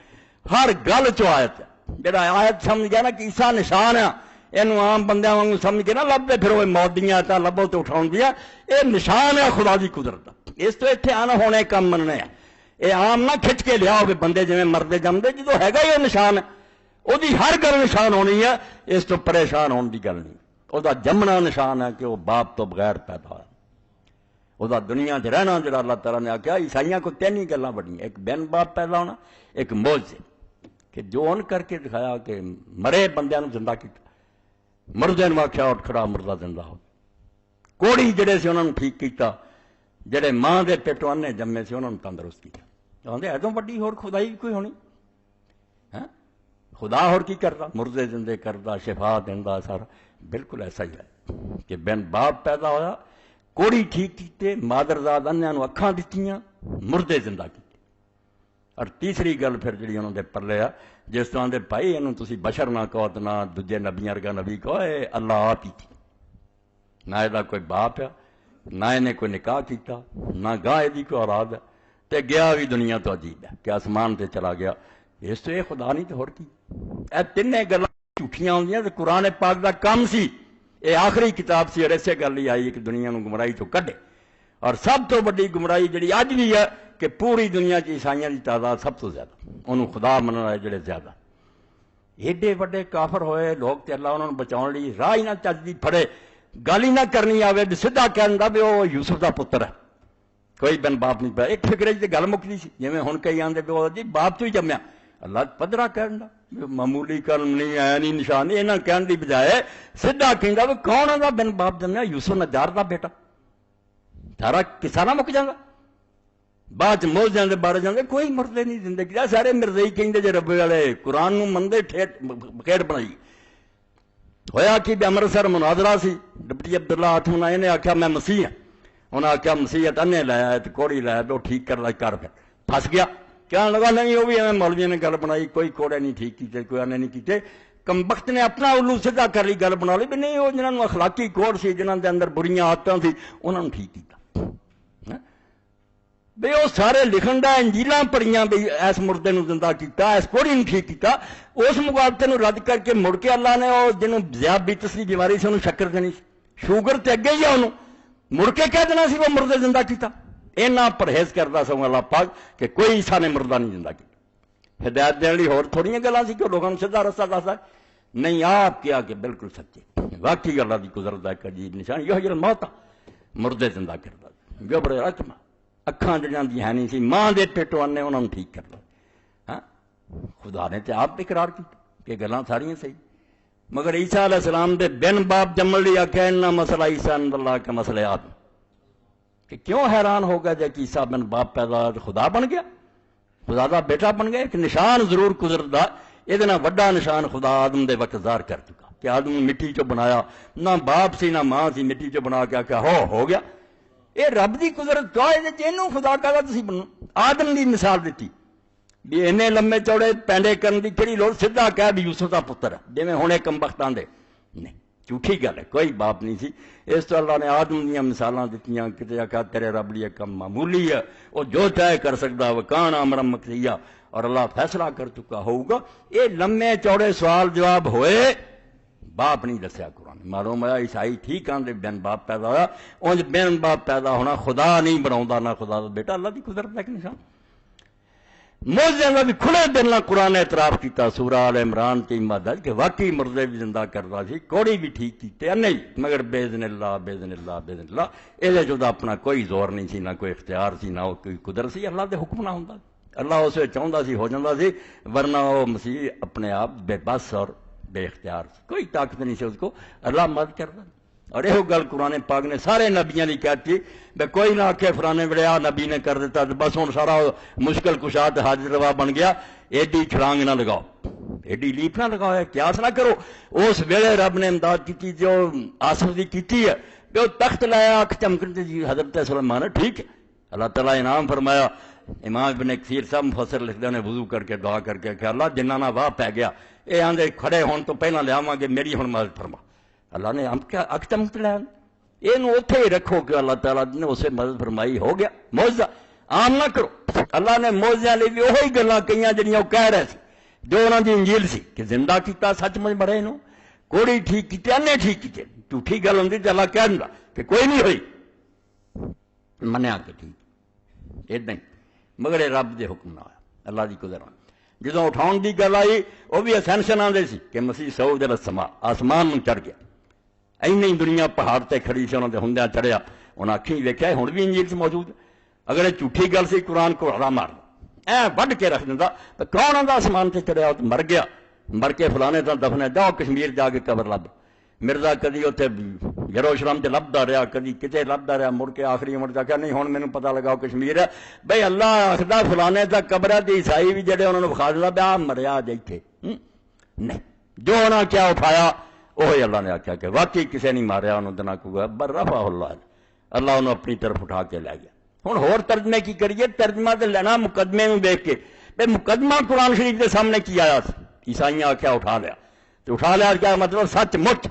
[SPEAKER 1] ہر گل چ آیت ہے، جڑا آیت سمجھ گیا نا کہ عیسیٰ نشان ہے، یہ عام بندیاں وانگوں سمجھ کے نہ لبے پھر وہ موت دیاں آیتاں لبو تو اٹھاؤن دیا، یہ نشان ہے خدا دی قدرت دا، اس تو اتنے آنا ہونے کام مننے ہیں، یہ عام نہ کھچ کے لیا ہوگے بندے جویں مردے جمدے، جدو ہے گا یہ نشان ہے، وہ دی ہر گل نشان ہونی ہے، اس تو پریشان ہونے دی گل نہیں، وہ دا جمنا نشان ہے کہ وہ باپ تو بغیر پیدا ہوا، وہ دا دنیا چ رہنا جڑا اللہ تعالیٰ نے آخیا۔ عیسائیاں کو 3 گلاں بڑی، ایک بن باپ پیدا ہونا، ایک معجزے کہ جو ان کر کے دکھایا کہ مرے بندیاں نوں زندہ کیتا، مردے نوں آخیا اٹھ کھڑا مردہ زندہ ہو، کوڑی جڑے سی انہوں نے ٹھیک کیتا، جڑے ماں دے پیٹوں انے جمے سی انہوں نے تندرست کیتا۔ کہندے ادوں وڈی ہور خدائی کوئی ہونی؟ ہاں خدا ہور کی کردا؟ مردے زندے کردا، شفا دیندا، سارا بالکل ایسا ہی ہے کہ بن باپ پیدا ہویا، کوڑی ٹھیک کیتے، مادرزاد انیاں نوں اکھاں دتیاں، مردے زندہ کیتے۔ اور تیسری گل پھر جڑی انہوں دے پلے آ، جس طرح دے بھائی انہوں تسی بشر نہ کہو تے نہ دوجے نبیاں ورگا نبی کہو، اے اللہ آپ ہی تھی، نہ یہ کوئی باپ ہے، نہ انہیں کوئی نکاح کیتا، نہ گاہ یہ کوئی اولاد ہے، تے گیا بھی دنیا تو عجیب ہے کہ آسمان تے چلا گیا، اس تو یہ خدا نہیں تو ہور کی؟ اے 3 گلاں جھوٹیاں ہوندیاں تے قرآن پاک دا کام سی، یہ آخری کتاب سی، اور اسے گل ہی آئی کہ دنیا نوں گمراہی تو کڈے۔ اور سب تو بڑی گمراہی جڑی اج بھی ہے کہ پوری دنیا چ عیسائیاں کی تعداد سب تو زیادہ، انہوں خدا منن والے جڑے زیادہ، ایڈے وڈے کافر ہوئے لوگ تے اللہ انہوں نے بچاؤن لی راہ ہی نہ چجدی پھڑے، گل ہی نہ کرنی آوے، سیدھا کہندا بھی وہ یوسف دا پتر ہے، کوئی بن باپ نہیں پیا، ایک فکرے تے گل مکدی سی، جویں ہن کئی آندے بھی وہ جی باپ تو ہی جمیا، اللہ پدرا کہندا معمولی کلم نہیں ہے نہیں نشان نہیں، انہاں کہن دی بجائے سیدھا کہندا بھی کون ہے بن باپ جمیا؟ یوسف نجار دا بیٹا، سارا قصہ نہ مک جاندا۔ بعد موجودوں کے بارے جانے کوئی مردے نہیں زندگی، سارے مرزائی کہیں جی رب والے قرآن نو مندے کھیڈ بنائی۔ ہویا کہ امرتسر مناظرہ سی، ڈپٹی عبداللہ ہاتھوں انہیں آخیا میں مسیح ہاں، انہیں آخیا مسیحت انہیں لایا کوڑی لایا تو ٹھیک کر کر پھر پھس گیا، کہنے لگا نہیں وہ بھی ایویں مولوی نے گل بنائی، کوئی کوڑے نہیں ٹھیک کیتے، کوئی انے نہیں کیتے، کمبخت نے اپنا الو سیدھا کر لی گل بنا لی بھی نہیں وہ جنہوں اخلاقی کوڑ سی، جنہوں کے اندر بریاں عادتاں سی، انہوں نے ٹھیک کیتا۔ بھئی وہ سارے لکھن دا انجیلاں پڑھیاں بھئی ایس مردے نو زندہ کیتا، ایس کوڑی نو ٹھیک کیتا، اس مقابلے نو رد کر کے مڑ کے اللہ نے وہ جنہوں ذیابیطس کی بیماری سے انہوں شکر دینی سی، شوگر تے اگے ہی انہوں مڑ کے کہہ دینا سی وہ مردے زندہ کیتا. اینا پرہیز کرتا سو اللہ پاک کہ کوئی عیسیٰ نے مردہ نہیں زندہ کیتا. ہدایت دینے لی اور تھوڑی گلاں سی کہ لوگوں نے سیدھا رستہ دستا ہے. نہیں آپ کیا کہ بالکل سچے واقعی اللہ کی قدرت کا عجیب نشان یہ جڑا موت مردے زندہ کرتا جبر رقم اکھاں جڑیاں دی ہے نہیں سی ماں دے پیٹوں آنے انہوں نے ٹھیک کر لیا. ہاں خدا نے تے آپ اقرار کی کہ گلاں ساریاں صحیح. مگر عیسیٰ علیہ السلام دے بن باپ جمل لیا کہ انہا مسئلہ عیسیٰ عند اللہ کا مسئلہ آدم کہ کیوں حیران ہو گیا جب عیسیٰ بن باپ پیدا خدا بن گیا خدا دا بیٹا بن گیا. ایک نشان ضرور قدرت دا یہ وڈا نشان خدا آدم دے وقت ظاہر کر چکا کہ آدم مٹی چو بنایا نہ باپ سی نہ ماں سی مٹی چو بنا کے کہ ہو گیا. یہ رب دی قدرت کیا ہے جنوں خدا کہا تسی بنو. آدم دی مثال دیتی بھی اینے لمے چوڑے پینڈے کرن دی کہڑی لوڑ سیدھا کہہ بھی یوسف دا پتر ہے جویں ہن کم بختاں دے نہیں جھوٹھی گل ہے کوئی باپ نہیں سی. اس تو اللہ نے آدم دیاں مثالاں دتیاں کتے آکھا تیرے رب لیے کم معمولی ہے وہ جو چاہے کر سکدا وکان امرا مقضیہ اور اللہ فیصلہ کر چکا ہوگا. یہ لمے چوڑے سوال جواب ہوئے باپ نہیں دسیا قرآن معلوم ہوا عیسائی ٹھیک آندے بین باپ پیدا ہوا اونج بین باپ پیدا ہونا خدا نہیں بناؤندا نہ خدا دا بیٹا اللہ دی قدرت ایک نشان. موجزے کا بھی کھلے دل نہ قرآن اعتراف کیتا سورہ آل عمران کی مدد کہ واقعی مردے بھی زندہ کرتا سی کوڑی بھی ٹھیک کیتے نہیں مگر بیزن اللہ بیزن اللہ بیزن اللہ یہ جو اپنا کوئی زور نہیں سی نہ کوئی اختیار سی نہ کوئی قدرت سی اللہ دے حکم نہ ہوندا اللہ اسے چاہتا سی ہو جاتا سی ورنہ وہ مسیح اپنے آپ بے بس اور بے اختیار سی کوئی طاقت نہیں سی اس کو اللہ مدد کرتا. اور یہ گل قرآن پاک نے سارے نبیاں کی کہتی بے کوئی نہ آکھے فلانے ویلے آ نبی نے کر دیتا بس ہوں سارا مشکل کشاد حاضر روا بن گیا. ایڈی چھلانگ نہ لگاؤ ایڈی لیپ نہ لگاؤ قیاس نہ کرو. اس ویلے رب نے امداد کی جو آسف دی کیتی ہے کہ وہ تخت لایا اکھ چمکن جی حضرت سلیمان ٹھیک ہے اللہ تعالیٰ انعام فرمایا. امام ابن کثیر صاحب مفسر لکھتے ہیں وضو کر کے دعا کر کے کہ اللہ جنہاں نہ واہ پی گیا یہ آندے کھڑے ہون تو پہلے لیاواں گے میری ہن مدد فرما. اللہ نے ہم کیا اک چمک لیا یہ اتنے ہی رکھو کہ اللہ تعالیٰ نے اسے مدد فرمائی ہو گیا. موجزہ عام نہ کرو. اللہ نے موجزے لیے بھی وہی گلاں کئیاں جڑیاں وہ کہہ رہے سی جو انہوں دی انجیل سی کہ زندہ کیتا سچ مچ مرے نو کوڑی ٹھیک کیتے انے ٹھیک کیتے جھوٹھی گل ہوندی تے اللہ کہہ دیندا کہ کوئی نہیں ہوئی منیا کہ ٹھیک ایڈاں مگر یہ رب دے حکم نہ ہویا اللہ دی قدرت. جدوں اٹھاؤن دی گل آئی وہ بھی اسینشن آندے سی کہ مسیح صعود الی السماء آسمان میں چڑھ گیا. اینی دنیا پہاڑ تے کھڑی سی انہوں نے ہوندیاں چڑھیا انہیں اکھیں ویکھیا ہن بھی انجیل سے موجود ہے. اگر یہ جھوٹھی گل سی قرآن کو ہڑا مار وڈ کے رکھ دینا تو کون آتا آسمان سے چڑھیا تو مر گیا مر کے فلانے تو دفنے جاؤ کشمیر جا کے قبر لب. مرزا کدی اتنے یروشلم سے لبدا رہا کدی کتے لبدا رہا مڑ کے آخری عمر جا کے نہیں ہوں مینوں پتہ لگا کشمیر ہے بھائی اللہ آخر فلانے تک قبر ہے تو عیسائی بھی جڑے انہوں نے بخا دینا بیا مریا جی اتنے نہیں جو انہوں نے کیا اٹھایا وہی اللہ نے آخیا کہ واقعی کسی نہیں ماریا انہوں نے کوئی بر رفع اللہ اللہ انہوں اپنی طرف اٹھا کے لے گیا. ہوں ہور ترجمے کی کریے ترجمہ تو لینا مقدمے میں دیکھ کے بھائی مقدمہ قرآن شریف کے سامنے کی آیا عیسائیاں آخیا اٹھا لیا تو اٹھا لیا کیا مطلب سچ مچ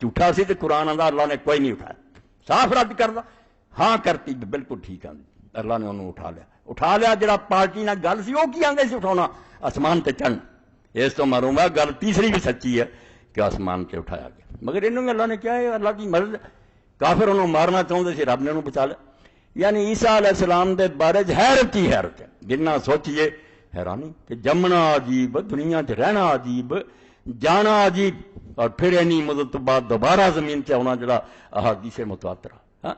[SPEAKER 1] جھوٹا سی تو قرآن آدھا اللہ نے کوئی نہیں اٹھایا صاف رد کرتا ہاں کرتی بالکل ٹھیک آدھی اللہ نے انہوں اٹھا لیا جڑا پارٹی نہ گل سی وہ کی آدھے سی اٹھاؤنا آسمان تے چڑھ. اس تو معلوم ہے گل تیسری بھی سچی ہے کہ آسمان سے اٹھایا گیا مگر انہوں نے اللہ نے کیا ہے اللہ کی مرض کافر انہوں مارنا چاہتے سی رب نے انہوں بچا لیا. یعنی عیسیٰ علیہ السلام دے بارے حیرت ہی حیرت ہے جنہ سوچیے حیرانی کہ جمنا عجیب دنیا چ رہنا عجیب جانا عجیب اور پھر اینی مدت بعد دوبارہ زمین سے آنا جڑا احادیث متواتر ہاں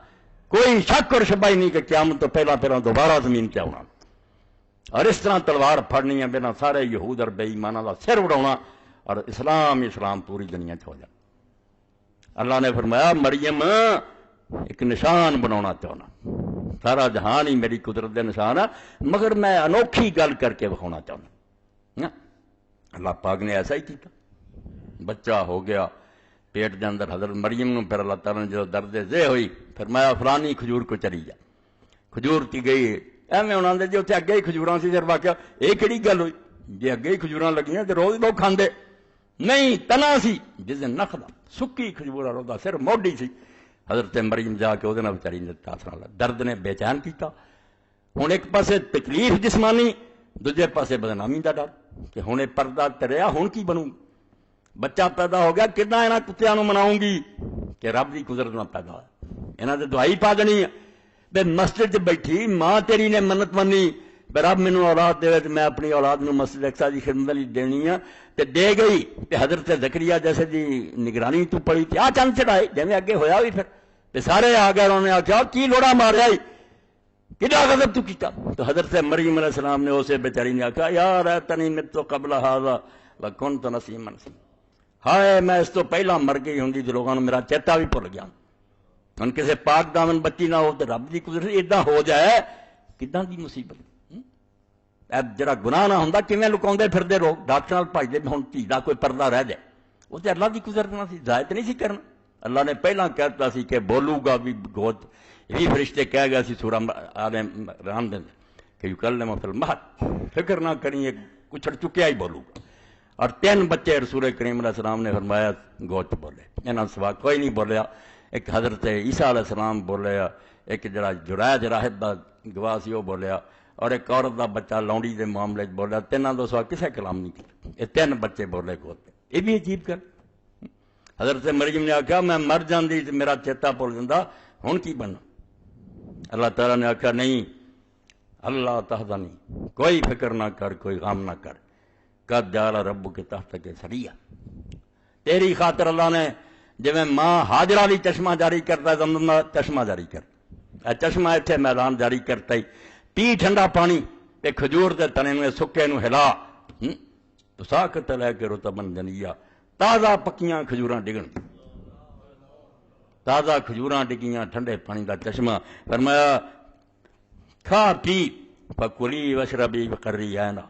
[SPEAKER 1] کوئی شک اور شبہ ہی نہیں کہ قیامت تو پہلا دوبارہ زمین سے آنا اور اس طرح تلوار پھڑنی ہے بنا سارے یہود اور بے ایمانہ کا سر اڑاؤنا اور اسلام پوری دنیا چ ہو جانا. اللہ نے فرمایا مریم ایک نشان بنانا چاہنا سارا جہان ہی میری قدرت دے نشان ہے مگر میں انوکھی گل کر کے بکھانا چاہنا. اللہ پاک نے ایسا ہی کیا بچہ ہو گیا پیٹ دے اندر حضرت مریم نو پھر اللہ تعالیٰ نے جو درد ذہ ہوئی فرمایا فلانی کھجور کو چلی جا کھجور کی گئی ایویں انہوں نے جی اتنے اگے ہی کھجوراں سی پھر واقعہ یہ کہڑی گل ہوئی جی اگے ہی کھجوراں لگیاں تو روز لوگ کھاندے نہیں تنا سی جس دن نخلا سکی کھجور رودا صرف موڈی سی حضرت مریم جا کے وہ بچاری نے تاثر درد نے بے چین کیتا. ہوں ایک پاسے تکلیف جسمانی دوجے پاسے بدنامی کا ڈر کہ ہوں یہ پردہ تریا ہوں کی بنوں بچہ پیدا ہو گیا کتنا یہاں کتوں مناؤں گی کہ رب کی قدرت نہ پیدا ہوا انہاں تے دعائی پا دینی ہے بے مسجد بیٹھی ماں تیری نے منت منی بے رب مینوں اولاد دے تے میں اپنی اولاد نوں مسجد اقصی دی خدمت لئی دینی ہے تے دے گئی تے حضرت زکریا جیسے دی نگرانی تو پڑی تے چند چڑھائے جویں اگے ہویا بھی پھر تے سارے آ گئے انہوں نے آخیا کی لوڑا ماریا کڈا غضب تو کیتا تو حضرت مریم علیہ السلام نے اسے بیچاری نے آخیا یا ریتنی مت قبل ھذا وکنت نسیما منسیا ہائے میں اس تو پہلا مر گئی ہوں تو لوگوں نے میرا چیتا بھی بھول گیا ہن کسے پاک دامن بچی نہ ہو تو رب دی قدرت اداں ہو جائے کداں دی مصیبت جڑا گناہ نہ ہوندا کیویں لکاؤندے پھردے لوگ ڈاکٹر نال بھجدے ہن دھی دا کوئی پردہ رہ جائے وہ تے اللہ دی قدرت نہ سی ظاہر نہیں سی کرنا اللہ نے پہلا کہتا سی کہ بولوں گا بھی گود یہ فرشتے کہہ گیا سی سورہ آل عمران دے کہ یکلم فی المہد فکر نہ کریں کچھ چکیا ہی بولوں گا اور 3 بچے رسول کریم علیہ السلام نے فرمایا گوت بولے انہاں سوا کوئی نہیں بولیا ایک حضرت عیسیٰ علیہ السلام بولیا ایک جڑا جرائج راہب دا گواہ سی وہ بولیا اور ایک عورت دا بچہ لونڈی دے معاملے بولیا تیناں دو سوا کسے کلام نہیں کیا یہ 3 بچے بولے گوت یہ بھی عجیب کر حضرت مریم نے آخیا میں مر جاندی تو میرا چیتا بھول جاندہ ہن کی بننا اللہ تعالیٰ نے آخیا نہیں اللہ تحزنی کوئی فکر نہ کر کوئی غم نہ کر قد جعل ربک تحتک سریا تیری خاطر اللہ نے جویں ماں ہاجرہ لی چشمہ جاری کرتا ہے زمزم دا چشمہ جاری کرتا چشمہ اتنے میدان جاری کرتا ہی پی ٹھنڈا پانی تے کھجور دے تنے نو سکے نو ہلا تو ساکت لے کے رطبن جنیا تازہ پکیاں کھجوراں ڈگن تازہ کھجوراں ڈگیاں ٹھنڈے پانی دا چشمہ فرمایا کھا پی فکلی وشربی وقری عینا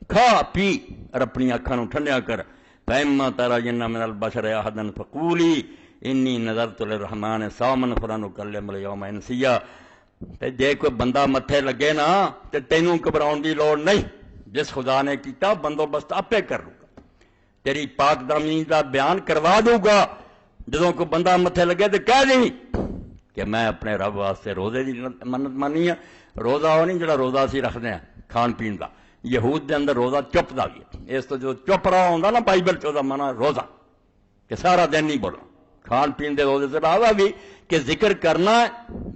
[SPEAKER 1] کھا پی اور اپنی اکھاں نو ٹھنڈیا کر فإما ترین من البشر احدا فقولی انی نذرت للرحمن صوما فلن اکلم اليوم انسیا تے جے کوئی بندہ متھے لگے نا تے تینوں گھبراؤن دی لوڑ نہیں جس خدا نے کیتا بندوبست آپے کر لوں گا تیری پاک دامنی دا بیان کروا دوں گا جدوں کوئی بندہ متھے لگے تو کہہ دیں کہ میں اپنے رب واسطے روزے دی منت مانی ہے روزہ وہ نہیں جڑا روزہ اسی رکھتے ہیں کھان پین دا یہود دے اندر روزہ چپ دا بھی ہے اس تو جو چپ رہا ہوندا نا بائبل چ مانا روزہ کہ سارا دن نہیں بولنا کھان پین دے روزے سے علاوہ بھی کہ ذکر کرنا ہے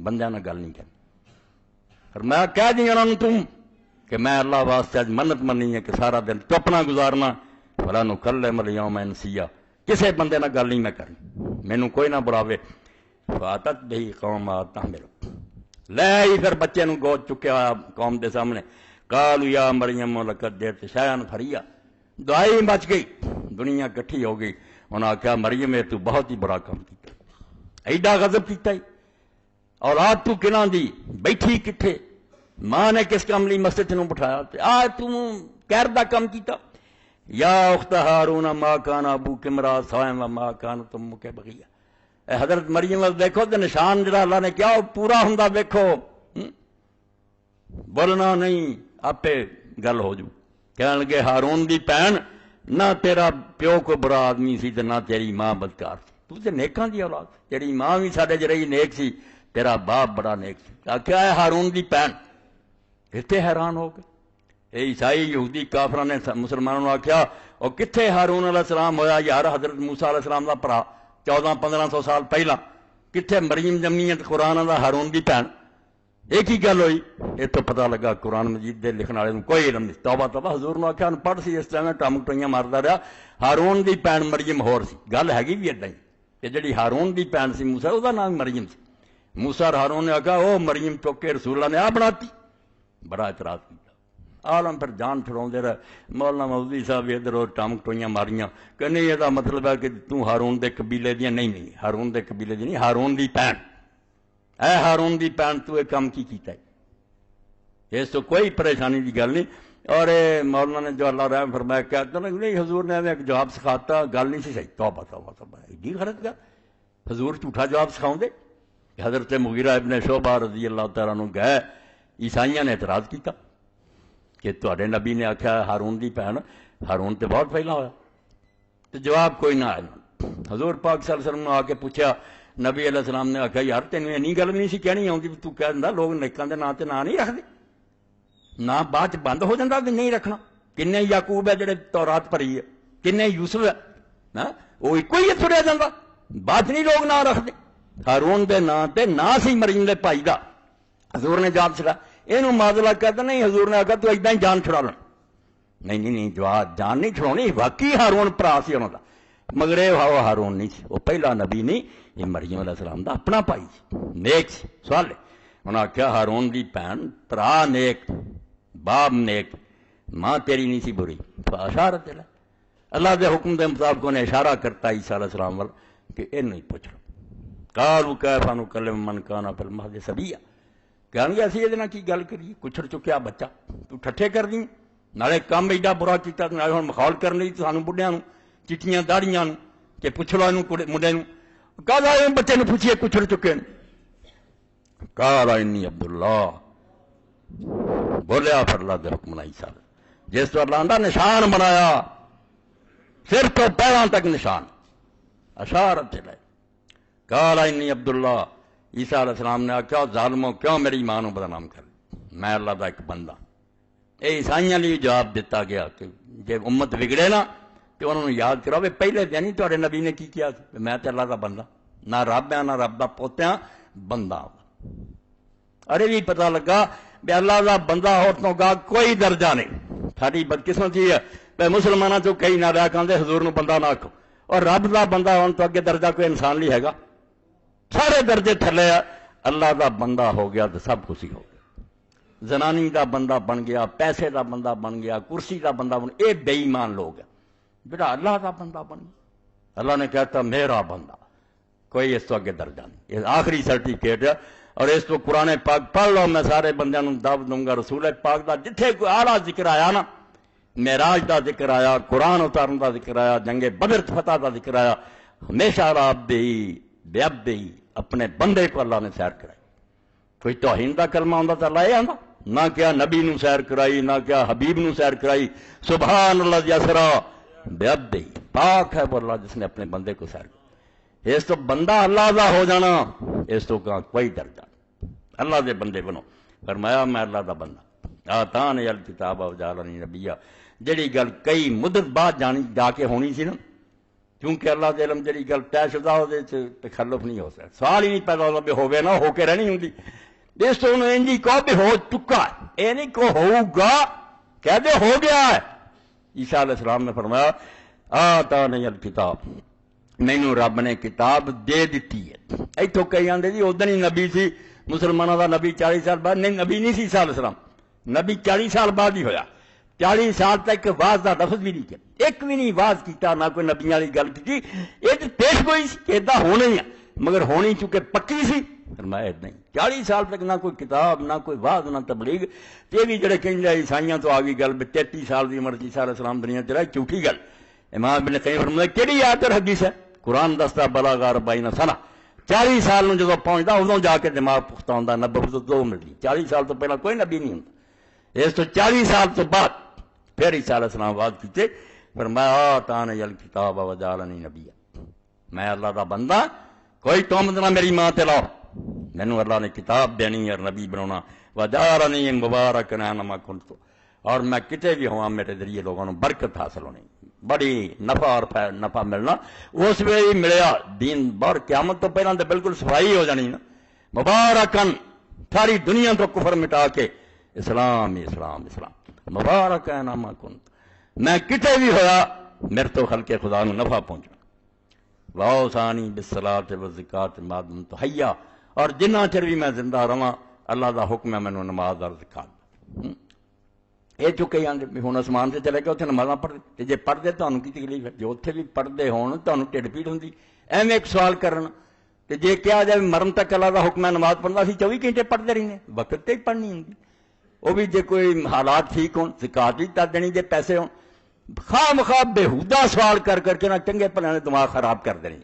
[SPEAKER 1] بندیاں نال گل نہیں کرنی اور میں کہہ دیں انہوں نے تم کہ میں اللہ واسطے اج منت منی ہے کہ سارا دن چپ نہ گزارنا فلا نکلم الیوم انسیا کسے بندے نال گل نہیں میں کرنی مینوں کوئی نہ بلاوے فاتت بہی قوم تحمل لے آئی پھر بچے نو گود چکیا قوم دے سامنے قالوا یا مریم لقد جئت شیئا فریا دعائی مچ گئی دنیا کٹھی ہو گئی انہاں آخیا مریم یہ تو بہت ہی بڑا کام کیتا ایڈا غضب کیتا ہی اولاد تو کناں دی بیٹھی کتھے ماں نے کس کام لی مسجد نو بٹھایا آ تو کہر دا کام کیتا یا اخت ہارون ما کان ابوک امرا سوئم وما کانت امک بغیہ اے حضرت مریم دیکھو تے نشان جڑا اللہ نے کیا وہ پورا ہوندا ویکھو بولنا نہیں آپے گل ہو جو کہن لگے ہارون دی بہن نہ تیرا پیو کو برا آدمی سی تے نہ تیری ماں بدکار سی تو تے نیکاں دی اولاد تیری ماں بھی ساڈے جڑی نیک سی تیرا باپ بڑا نیک سی آخیا ہے ہارون دی بہن اتنے حیران ہو گئے اے عیسائی یہودی کافراں نے مسلمانوں نے آخیا وہ کتنے ہارون علیہ السلام ہویا یار حضرت موسیٰ علیہ السلام دا پرا 1400-1500 سال پہلا کتنے مریم جمی ہے قرآن دا ہارون دی بہن ایک ہی گل ہوئی یہ تو پتہ لگا قرآن مجید دے لکھن والے کوئی علم نہیں توبہ توبہ حضور نے آخیا پڑھ سی اس ٹائم ٹم ٹوئیاں ماردا رہا ہارون دی بہن مریم ہور سی گل ہے بھی ادا ہی کہ جڑی ہارون دی بہن سی موسیٰ وہ نام مریم سی موسیٰ اور ہارون نے آخیا وہ مریم چک کے رسول اللہ نے آ بناتی بڑا اعتراض کیا عالم پھر جان چھڑاؤندے رہے مولانا مودودی صاحب ادھر اور ٹم ٹوئیاں ماریاں کہ نہیں یہ مطلب ہے کہ تو ہارون دے قبیلے دیاں نہیں ہارون دے قبیلے دی نہیں ہارون دی بہن اے ہارون دی بہن تو یہ کام کی کیتا ہے اس تو کوئی پریشانی دی گل نہیں اور مولانا نے جو اللہ رحم فرمایا کہتا نہیں حضور نے ہمیں ایک جواب سکھاتا گل نہیں سی صحیح توبہ توبہ توبہ ایڈی غلط گل حضور جھوٹا جواب سکھاؤں دے حضرت مغیرہ ابن شعبہ رضی اللہ تعالیٰ عنہ گئے عیسائیاں نے اعتراض کیتا کہ تواڈے نبی نے آخیا ہارون دی بہن ہارون تے بہت پہلا ہویا تو جواب کوئی نہ آیا حضور پاک صلی اللہ علیہ وسلم نے آ کے پوچھا نبی علیہ السلام نے آخیا یار تینوں اینی گل بھی نہیں سی کہنی آؤندی تو کہہ دیندا لوگ نیکاں دے ناں تے ناں نہیں رکھدے نہ بعد چ بند ہو جاتا بھی نہیں رکھنا کنے یعقوب ہے جڑے تورات پڑھی ہے کنے یوسف ہے نا وہ ایک ہی تریا جاتا باطنی لوگ نہ رکھتے ہارون دے نام تے نہ سی مریم دے بھائی دا حضور نے جان چھڑا یہ معذلہ کہتا نہیں حضور نے آخر تو ادھا ہی جان چھڑا لینا نہیں جان نہیں چھڑونی واقعی ہارون برا سی انہوں دا مگر یہ ہارون نہیں سی وہ پہلا نبی نہیں یہ مریم علیہ السلام دا اپنا بھائی سی نیک سی سوال انہوں نے آخیا ہارون دی بہن برا نیک باپ نیک ماں تیری نہیں سی بری اشارت اللہ دے حکم دے مطابق انہیں اشارہ کرتا عیسیٰ علیہ السلام وال کہ یہ نہیں پوچھ لو قالوا کیف نکلم من کان فی المہد صبیا کہیں گے اسی یہ کی گل کریے کچھڑ چکیا بچہ تو ٹھٹھے کر دی نالے کام ایڈا برا کیتا نالے ہن مخول کرنے سانو بڑھیاں نو چٹیاں داڑیاں نو کہ پوچھ لو اینوں منڈے نو کہا بچے نو پوچھیے کچھڑ چکے قال انی عبداللہ بولیا پھر اللہ دے حکم عیسیٰ جس تو اللہ نے نشان بنایا سر تو پیروں تک نشان اشارت چلے قال انی عبداللہ عیسیٰ علیہ السلام نے آخیا ظالموں کیوں میری ماں نو بدنام کر میں اللہ دا ایک بندہ یہ عیسائیاں لیے جواب دیتا گیا کہ جب امت بگڑے نا تو انہوں نے یاد کرو بھی پہلے دن ہی تھوڑے نبی نے کی کیا میں تے اللہ دا بندہ نہ رب ہے نہ رب دا پوتیاں بندہ ارے بھی پتہ لگا بھی اللہ دا بندہ عورتوں کا کوئی درجہ نہیں ساری بدقسمتی ہے بھائی مسلمانوں تو کئی نہ رہا کہ حضور نو بندہ نہ آکھو اور رب دا بندہ ہونے تو اگے درجہ کوئی انسان لی ہے گا سارے درجے تھلے اللہ دا بندہ ہو گیا تو سب کچھ ہی ہو گیا زنانی دا بندہ بن گیا پیسے دا بندہ بن گیا کرسی دا بندہ بن گیا یہ بے ایمان لوگ ہیں بیٹا اللہ دا بندہ بن گیا اللہ نے کہتا میرا بندہ کوئی اس تو اگے درجہ نہیں یہ آخری سرٹیفکیٹ ہے اور اس تو قرآن پاک پڑھ لو میں سارے بندیاں نوں دعوت دوں گا رسول پاک دا جتھے کوئی اعلیٰ ذکر آیا نا معراج دا ذکر آیا قرآن اتارن دا ذکر آیا جنگ بدر فتح دا ذکر آیا ہمیشہ رب دے بے اب دے اپنے بندے کو اللہ نے سیر کرائی کوئی توہین دا کلمہ ہوندا تے اللہ آندا نہ کیا نبی نو سیر کرائی نہ کیا حبیب نو سیر کرائی سبحان اللہ دی اسرا بے اب دے پاک ہے وہ اللہ جس نے اپنے بندے کو سیر کرائی اس تو بندہ اللہ دا ہو جانا اس تو کا کوئی درجہ اللہ دے بندے بنو فرمایا میں اللہ دا بندہ آتان الکتاب وجعلنی نبیا جڑی گل کئی مدت بعد جا کے ہونی سی نا کیونکہ اللہ دے علم جڑی گل طے شدہ ہو تخلف نہیں ہو سکتا سوال ہی نہیں پیدا ہوتا بھی ہوگے نہ ہو کے رہنی ہوں اس تو انہوں نے کہا بھی ہو چکا ہے یہ نہیں کہ ہوگا کہہ دے ہو گیا ہے عیسیٰ علیہ السلام نے فرمایا آتانی الکتاب مینوں رب نے کتاب دے دیتی ہے ایتھوں کئی آندے جی ادھر ہی نبی سی مسلمانوں کا نبی 40 سال بعد نہیں نبی نہیں سی عیسیٰ علیہ السلام نبی 40 سال بعد ہی ہویا 40 سال تک واز کا لفظ بھی نہیں کیا ایک بھی نہیں واز کیتا نہ کوئی نبی والی گل کی یہ تو پیش گوئی کہ ادا ہونا ہی ہے مگر ہونی چونکہ پکی سی فرمایا نہیں 40 سال تک نہ کوئی کتاب نہ کوئی واز نہ تبلیغ یہ بھی جڑے کہیں عیسائیاں تو آ گئی گل 33 سال کی عمر عیسیٰ علیہ السلام دنیا چ رہی جھوٹھی گل امام ابن قیم فرمایا کہڑی آیت اور حدیث ہے قرآن دستا بلغ 40 سنہ 40 سال جب پہنچتا ادو جا کے دماغ پختہ ہوتا نبوت تو ملتی 40 سال تو پہلے کوئی نبی نہیں ہوتا اس تو 40 سال تو بعد پھر عیسیٰ علیہ السلام بات کیتے فرمایا آتانی الکتاب وجعلنی نبیا میں اللہ دا بندہ کوئی تہمت نہ میری ماں تے لاؤ مینوں اللہ نے کتاب دینی اور نبی بنانا وجعلنی مبارکا اینما کنت اور میں کتے بھی ہوا میرے ذریعے لوگوں کو برکت حاصل ہونی بڑی نفع اور نفع ملنا اس ویلے ہی ملیا دین بار قیامت تو پہلے تو بالکل صفائی ہو جانی نا مبارکن ساری دنیا تو کفر مٹا کے اسلام اسلام اسلام مبارک ہے نامہ کنت میں کتے بھی ہویا میرے تو خلق خدا نو نفع پہنچنا واؤ ثانی بالصلاۃ والزکات ما دمت حیا اور جنہ چر بھی میں زندہ رہاں اللہ دا حکم ہے مینوں نماز اور زکات یہ چکے آدھے ہوں آسمان سے چلے گئے اتنے نمازاں پڑھتے جی پڑھتے تمہیں کی تکلیف ہے جو اتنے بھی پڑھتے ہون تمہیں ٹھڈ پیڑ ہوں ایویں ایک سوال کرنا کہ جی کیا جائے مرن تک اللہ کا حکم ہے نماز پڑھنا اسی 24 گھنٹے پڑھتے رہنے وقت تے ہی پڑھنی ہوں وہ بھی جی کوئی حالات ٹھیک ہون زکات بھی کر دینی جی پیسے ہون خواہ مخواہ بےہودہ سوال کر کے نہ چنگے بھلے نے دماغ خراب کر دینی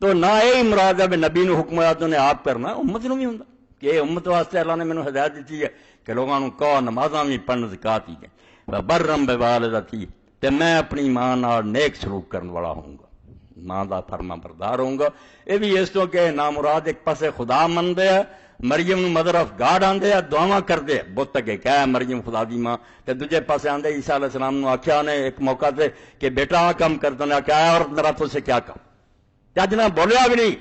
[SPEAKER 1] تو نہ یہی مراد ہے بھی نبی نو حکم ہوا تو انہیں آپ کرنا امت نو بھی ہوں کہ امت واسطے اللہ نے مینوں ہدایت دیتی ہے کہ لوگوں کو کہو نمازاں بھی پڑھن زکات ہی جائیں برم بوالدتی تے میں اپنی ماں نال نیک سلوک کرن والا ہوں گا ماں دا فرما بردار ہوں گا یہ بھی اس تو کہ نامراد ایک پاسے خدا مندے ہے مریم نو مدر آف گاڈ آندے ہے دعاواں کردے بت اگے کہہ مریم خدا دی ماں تے دوجے پاسے آندے عیسیٰ علیہ السلام نو آکھیا نے ایک موقع تے کہ بیٹا آ کام کر تو نے آکھیا اور ذرا تو سے کیا کام چج نہ بولیا بھی نہیں،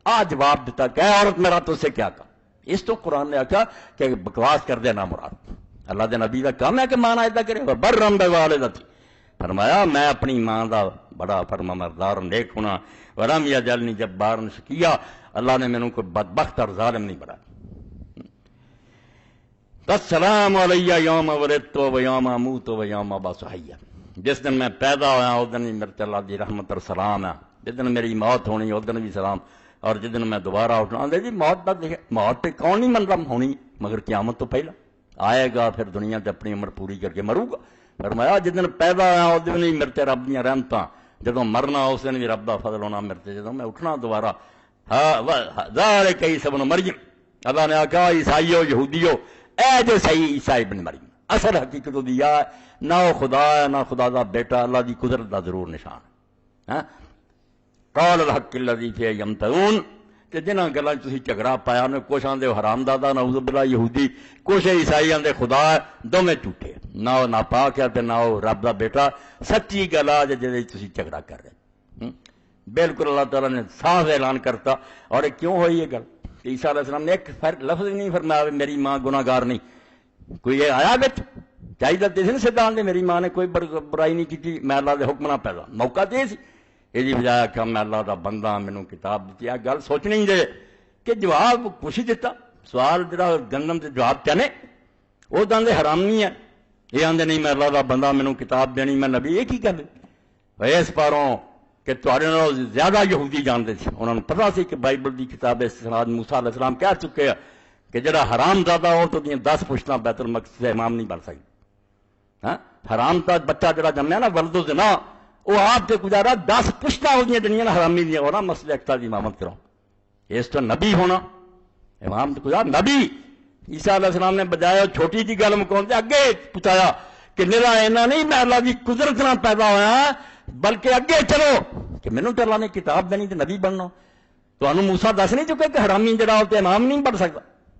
[SPEAKER 1] آ جواب دیتا کہ عورت میرا تو سے کیا کہا۔ اس تو قرآن نے آخیا کہ بکواس کر دے نہ مراد، اللہ دے نبی کا کام ہے کہ ماں ایدا کرے، برم بوالدتی، فرمایا میں اپنی ماں دا بڑا فرما مردار نیک ہونا، ورم یجعلنی جبارا شقیا، اللہ نے مینوں کوئی بدبخت اور ظالم نہیں بنایا۔ السلام علیہ یوم ولدت و یوم اموت و یوم ابعث حیا، جس دن میں پیدا ہوا اس دن میرے تے اللہ دی رحمت اور سلام ہے، جس دن میری موت ہونی اس دن بھی سلام، اور جس دن میں دوبارہ اٹھنا دے جی موت پہ کون نہیں من رہا ہونی، مگر قیامت تو پہلا آئے گا، پھر دنیا تے اپنی عمر پوری کر کے مروں گا۔ فرمایا جس دن پیدا ہوا اس دن بھی میرے تے رب دیاں رحمتاں، جدوں مرنا اس دن بھی رب دا فضل ہونا میرے تے، جدوں میں اٹھنا دوبارہ ذالک عیسی ابن مریم، اللہ نے آکھا عیسائیو یہودیو اے جو صحیح عیسی ابن مریم، اصل حقیقت دی ہے نہ وہ خدا ہے نہ خدا دا بیٹا، اللہ دی قدرت دا ضرور نشان ہے۔ قال الحق الذی فیہ یمترون، کہ جنہاں گلاں تسی جھگڑا پایا نے، کچھ آندے حرام دادا نعوذ باللہ یہودی، کچھ عیسائی آندے خدا ہے، دوویں جھوٹے، نہ وہ ناپاک ہے تے نہ وہ رب دا بیٹا، سچی گل ہے جے تسی جھگڑا کر رہے۔ بالکل اللہ تعالیٰ نے صاف اعلان کرتا، اور یہ کیوں ہوئی یہ گل؟ عیسیٰ علیہ السلام نے ایک لفظ نہیں فرمایا میری ماں گناہ گار نہیں، کوئی یہ آیا بچ چاہیے تے سی سدھان دے میری ماں نے کوئی برائی نہیں کی، میں اللہ دے حکم نہ پیدا، موقع تے سی یہ بجائے کہ میں اللہ دا بندہ، مینوں کتاب دیتی، گل سوچنی ہی دے کہ جواب کچھ ہی دیتا، سوال جڑا گندم تے جواب چنے وہ تو آدھے حرام نہیں ہے، یہ آدھے نہیں میں اللہ دا بندہ، مینوں کتاب دینی، میں نبی، یہ کی گل ہے؟ اس پاروں کہ تھوڑے نالوں زیادہ یہودی جانتے تھے، انہوں نے پتا سی کہ بائبل دی کتاب موسیٰ علیہ السلام کہہ چکے ہیں کہ جڑا حرام زیادہ ہو تو 10 پشتاں بیت المقدس سے امام نہیں بن سکتی۔ حرام کا بچہ جڑا جمیا نا ولد الزنا، وہ آپ کے گزارا 10 پشتاں ہو گئی دنیا حرامی دیا ہونا، مسجد اقصی دی امامت کرو، اس تو نبی ہونا، امام تو گزار نبی۔ عیسیٰ علیہ السلام نے بجائے چھوٹی جی گل مکون دے اگے پہنچایا کہ میرا اینا نہیں میں اللہ کی قدرت نہ پیدا ہوا، بلکہ اگے چلو کہ مینوں تو اللہ نے کتاب دینی تے نبی بننا، تو انہوں موسیٰ دس نہیں چکے کہ حرامی جڑا ہوتے امام نہیں بن سکتا،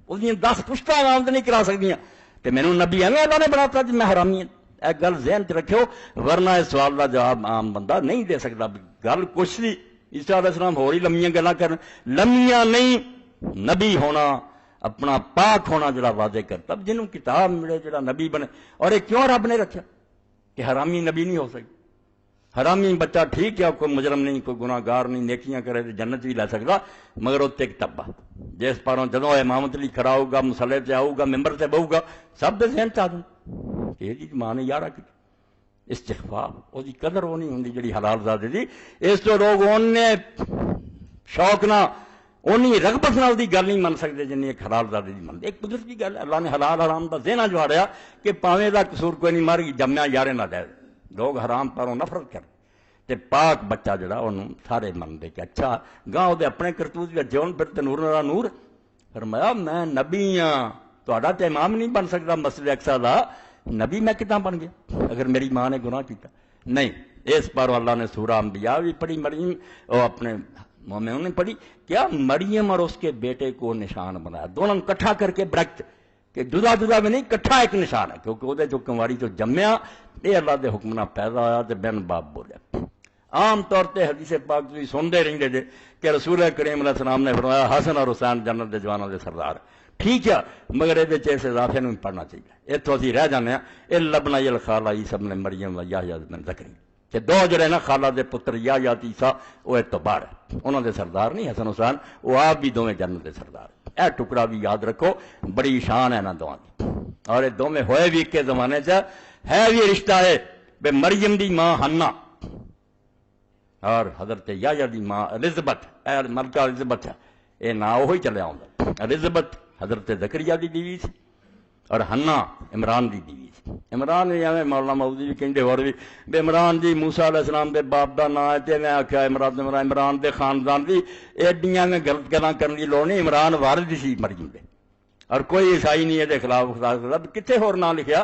[SPEAKER 1] اس دیں 10 پشتاں امام تے نہیں کرا سکدیاں، تے مینوں نبی ایویں اللہ نے بناتا جی میں حرامی ہوں۔ ایک گل ذہن چ رکھو، ورنہ اس سوال کا جواب عام بندہ نہیں دے سکتا۔ گل کچھ سی عیسیٰ علیہ السلام ہور ہی لمیاں گلاں کرن، لمیاں نہیں، نبی ہونا، اپنا پاک ہونا جڑا واضح کرتا، جنہوں کتاب ملے جڑا نبی بنے۔ اور یہ کیوں رب نے رکھا کہ حرامی نبی نہیں ہو سکتا؟ حرامی بچہ ٹھیک ہے، کوئی مجرم نہیں، کوئی گناہ گار نہیں، نیکیاں کرے تو جنت بھی لے سکتا، مگر اتنے ایک تبا جس پاروں جدوں امامت لی کھڑا ہوگا، مسلے تے آؤگا، ممبر تے بہو گا، سب دے ذہن چ آ جائے یہ جی ماں نے یارہ کی استغفار، وہ دی قدر وہ نہیں ہوندی جڑی حلال زادے دی۔ اس تو لوگ انہیں شوق نہ، انہیں رغبت نال دی گل نہیں من سکتے جن ایک حلال زادے دی من۔ ایک قدرت کی گل ہے، اللہ نے حلال حرام دا ذہن جوڑیا کہ پاویں دا قصور کوئی نہیں، مر گئی جمیا یارے نہ دے، لوگ حرام پاروں نفرت کر تے پاک بچہ جڑا انہوں سارے من دے کہ اچھا گاں دے اپنے کرتوت بھی جون پھر تے نور نہ نور۔ فرمایا میں نبی ہاں، تہاڈا تے امام نہیں بن سکتا مسجد اقصی دا، نبی میں کتنا بن گیا اگر میری ماں نے گناہ کیتا؟ نہیں۔ اس پر اللہ نے سورہ انبیاء بھی پڑھی، مریم اور اپنے مومنوں نے پڑھی، کیا مریم اور اس کے بیٹے کو نشان بنایا، دونوں کٹھا کر کے برکت کہ جدا جدا بھی نہیں، کٹھا ایک نشان ہے، کیونکہ وہ جو کنواری جو جمیا یہ اللہ دے حکم نہ پیدا ہوا تے بن باپ بولیا۔ عام طور تے حدیث پاک تسی سنتے رہندے جے کہ رسول کریم علیہ السلام نے فرمایا حسن اور حسین جنت دے جوانوں دے سردار، ٹھیک ہے، مگر یہ اس اضافے میں پڑھنا چاہیے، اتوں اسی رہ جانے ہیں۔ یہ لبنا الخالہ عیسیٰ ابن مریم و یحییٰ بن زکریا، کہ دو جڑے نا خالہ دے پتر یحییٰ تے عیسیٰ، وہ اعتبار ہے، انہوں دے سردار نہیں حسن حسین، وہ آپ بھی دونوں جنت دے سردار۔ اے ٹکڑا بھی یاد رکھو، بڑی شان ہے نا دونوں دی، اور یہ دونوں ہوئے بھی کے زمانے سے ہے بھی رشتہ ہے بے مریم دی ماں حنا اور حضرت یحییٰ دی ماں الزبتھ، ملکہ الزبتھ ہے، یہ نا وہی چلے آؤں الزبتھ حضرت زکریا دی بیوی سی اور حنا عمران دی بیوی سی۔ عمران ایویں مولانا مودودی بھی کہندے اور بھی بے عمران جی موسیٰ علیہ السلام دے باپ دا نام ہے تے میں آکھیا عمران دے خاندان دی ایڈیاں میں غلط گلاں کرن دی لوڑ نہیں، عمران وارث سی مریم دے، اور کوئی عیسائی نہیں دے خلاف خدا کتنے ہور نام لکھیا،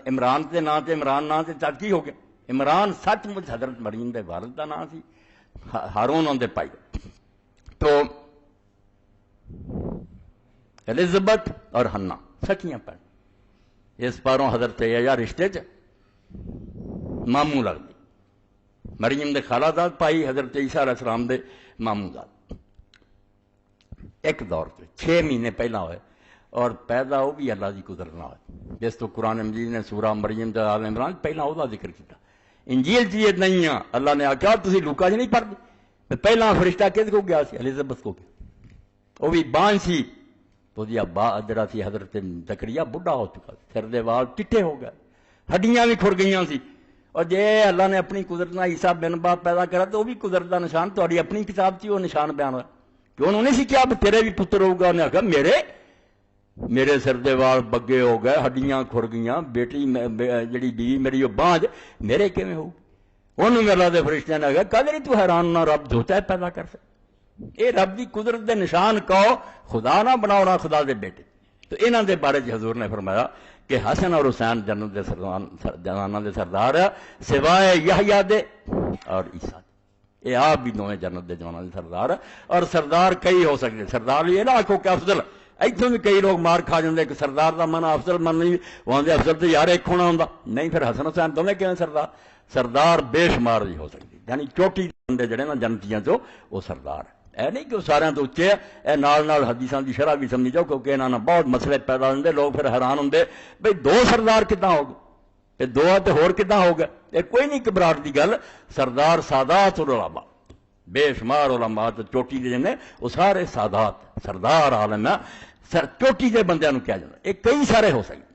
[SPEAKER 1] عمران تے نام تے عمران نام تے چل کی ہو گیا؟ عمران سچ مچ حضرت مریم دے وارث دا نام سی، ہارون ان دے پائی۔ تو الزبتھ اور حنا سکیاں پڑھ، اس پاروں حضرت یحییٰ رشتے چ ماموں لگدی، مریم دے خالہ داد پائی حضرت عیسیٰ علیہ السلام دے ماموزاد ایک دور سے 6 مہینے پہلا ہوئے اور پیدا وہ بھی اللہ کی قدرت نہ ہوئے جس تو قرآن مجید نے سورہ مریم تے آل عمران پہلا وہ ذکر کیا انجیل چیز نہیں ہے اللہ نے آخیا تھی لوکا نہیں پڑھتے پہلا فرشتہ کس کو گیا سی الزبتھ کو گیا وہ بھی بانج سی تو ابا جڑا سی حضرت زکریا بڑھا ہو چکا سر دے وال چٹے ہو گئے ہڈیاں بھی کھر گئی سی اور جے اللہ نے اپنی قدرت نہ عیسیٰ بن باپ پیدا کرا تو وہ بھی قدرت کا نشان تاری اپنی کتاب سے وہ نشان بیان ہوا کہ انہوں نے سیکھا تیرے بھی پتر ہوگا انہیں آخیا میرے سر دے وال بگے ہو گئے ہڈیاں کھر گئیاں بیٹی جڑی بیوی میری وہ بانج میرے کیویں ہو انہوں نے اللہ دے فرشتے نے آخیا کدے نہیں تو حیران نہ رب دھوتا ہے پیدا کر سکتا یہ رب دی قدرت دے نشان کہو خدا نہ بناؤ نہ خدا دے بیٹے تو انہوں دے بارے حضور نے فرمایا کہ حسن اور حسین جنت دے جناناں دے سردار ہے سوائے یحییٰ دے اور عیسیٰ یہ آپ بھی دونوں جنت دے جناناں دے سردار ہے اور سردار کئی ہو سکتے سردار یہ نہ آخو کہ افضل اتوں بھی کئی لوگ مار کھا جاتے کہ سردار کا من افضل من نہیں وہ آدھے افضل تو یار ایک ہونا ہوں نہیں پھر حسن حسین دونوں کیوں سردار بے شمار نہیں ہو سکتی یعنی چوٹی بندے جڑے نا جنتیاں چو وہ سردار ہے اے نہیں کہ وہ سارے تو اچے ہے نال حدیثاں کی شرح بھی سمجھی جاؤ کیونکہ انہوں نے بہت مسئلے پیدا ہوتے لوگ پھر حیران ہوں بھائی 2 سردار کتنا ہو گئے 2 تو ہور کتنا ہو گئے یہ کوئی نہیں گھبراہٹ کی گل سردار سادات العلماء بے شمار علماء تو چوٹی کے جنے وہ سارے سادات سردار عالم ہے چوٹی کے بندے کیا جاتا یہ کئی سارے ہو سکتے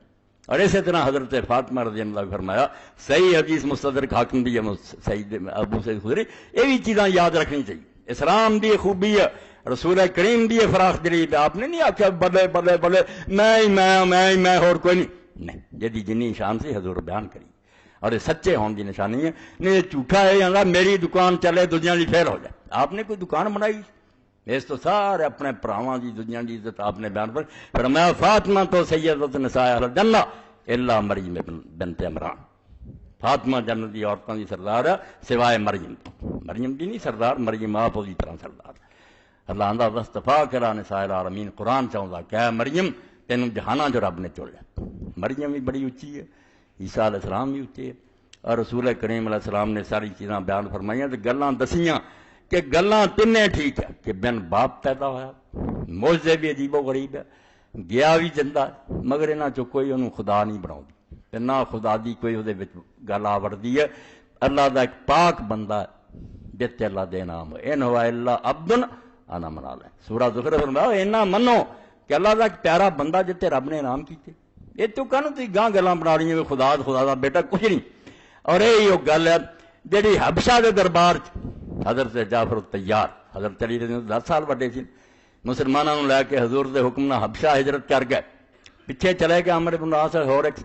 [SPEAKER 1] اور اسی طرح حضرت فاطمہ رضی اللہ عنہ فرمایا صحیح حدیث مستدرک حاکم بھی ہے سعید ابو سعید خدری یہ بھی چیزاں یاد رکھنی چاہیے اسلام دی خوبی ہے رسول کریم دی فراخ دلی پہ آپ نے نہیں آخیا بلے بلے بلے میں اور کوئی نہیں جی جنی شان سے حضور بیان کری اور یہ سچے ہون کی نشانی ہے نہیں جھوٹا ہے میری دکان چلے دنیا کی فیل ہو جائے آپ نے کوئی دکان بنائی اس تو سارے اپنے پراواں دی دنیا کی عزت آپ نے بیان پر فرمایا فاطمہ تو سیدۃ نساء اہل الجنہ الا مریم بنت عمران فاطمہ جنت دی عورتوں کی سردار ہے سوائے مریم دی نہیں سردار مریم آپ اسی طرح سردار اللہ آندا وصطفیٰ کرا نساء العالمین قرآن چاہتا کہ اے مریم تینوں جہانا جو رب نے چولیا مریم بھی بڑی اچھی ہے عیسیٰ علیہ السلام بھی اچھی ہے اور رسول کریم علیہ السلام نے ساری چیزاں بیان فرمائیاں تو گلاں دسیاں کہ گلاں تینے ٹھیک ہے کہ بن باپ پیدا ہوا معجزے بھی عجیب و غریب ہے گیا بھی جندا مگر انہاں چوں کوئی انہوں خدا نہیں بناؤں نہ خدا دی کوئی وہ گل آوردی ہے اللہ دا ایک پاک بندہ ہے جتے اللہ دے نام ان ہوا اللہ عبدن انا منا لے سورہ زخرف فرمایا اینا منو کہ اللہ دا ایک پیارا بندہ جتے رب نے انعام کیتے یہ تو کہنا تھی گاں گلاں بنا رہی ہیں خدا دا بیٹا کچھ نہیں اور یہ گل ہے جیڑی حبشہ دے دربار حضرت جعفر الطیار حضرت علی رضی اللہ 10 سال وڈے سی مسلمانوں لے کے حضور دے حکم نہ حبشہ ہجرت کر گئے پیچھے چلے گئے عمرو بن العاص اور ایک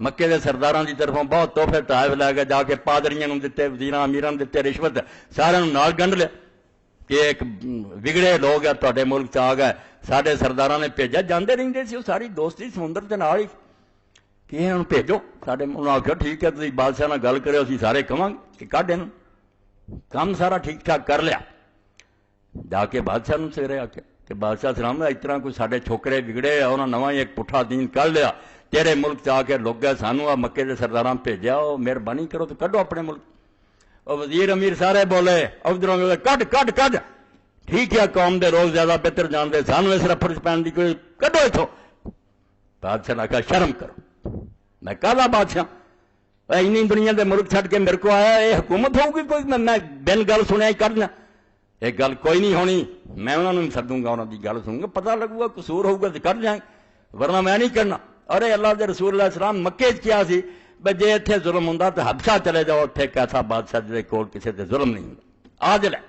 [SPEAKER 1] مکے دے سرداراں دی طرفوں بہت تحفے تحائف لے گئے جا کے پادریاں نوں دتے وزیراں امیراں نوں دتے رشوت سارے نال گنڈ لیا کہ ایک بگڑے لوگ ہے تواڈے ملک چ آ گئے ساڈے سرداراں نے بھیجا جاندے رہندے سی وہ ساری دوستی سمندر دے نال ہی کہ انہاں نوں بھیجو ساڈے انہاں آکھیا ٹھیک ہے تسی بادشاہ نال گل کرو اسی سارے کہاں کہ کڈ انہاں کام سارا ٹھیک ٹھاک کر لیا جا کے بادشاہ نوں سویرے آکھیا کہ بادشاہ سلام اس طرح کوئی ساڈے چھوکرے بگڑے انہاں نواں ہی ایک پٹھا دین کر لیا تیرے ملک چ آ کے لوگ گئے سانوں آ مکے دے سرداراں بھیجیا وہ مہربانی کرو تو کڈو اپنے ملک وہ وزیر امیر سارے بولے ادھروں کڈ کڈ کڈ ٹھیک ہے قوم دے روز زیادہ بہتر جانتے سانوں اس رفڑ پہن دی کوئی کڈو اتوں بادشاہ نے کہا شرم کرو میں کہا بادشاہ اینی دنیا دے ملک چھڈ کے میرے کو آیا یہ حکومت ہوگی کوئی میں بن گل سنیا ہی کرنا یہ گل کوئی نہیں ہونی میں انہوں نے سدوں گا انہوں کی گل سنوں گا پتہ لگوں گا قصور ہوگا تو کر جائیں ورنہ میں نہیں کرنا ارے اللہ دے رسول اللہ السلام مکے کیا سی بھائی جی اتنے ظلم ہوں تو حبشہ چلے جاؤ اتنے ایک ایسا بادشاہ جی کول کسی تے ظلم نہیں ہوں عادل ہے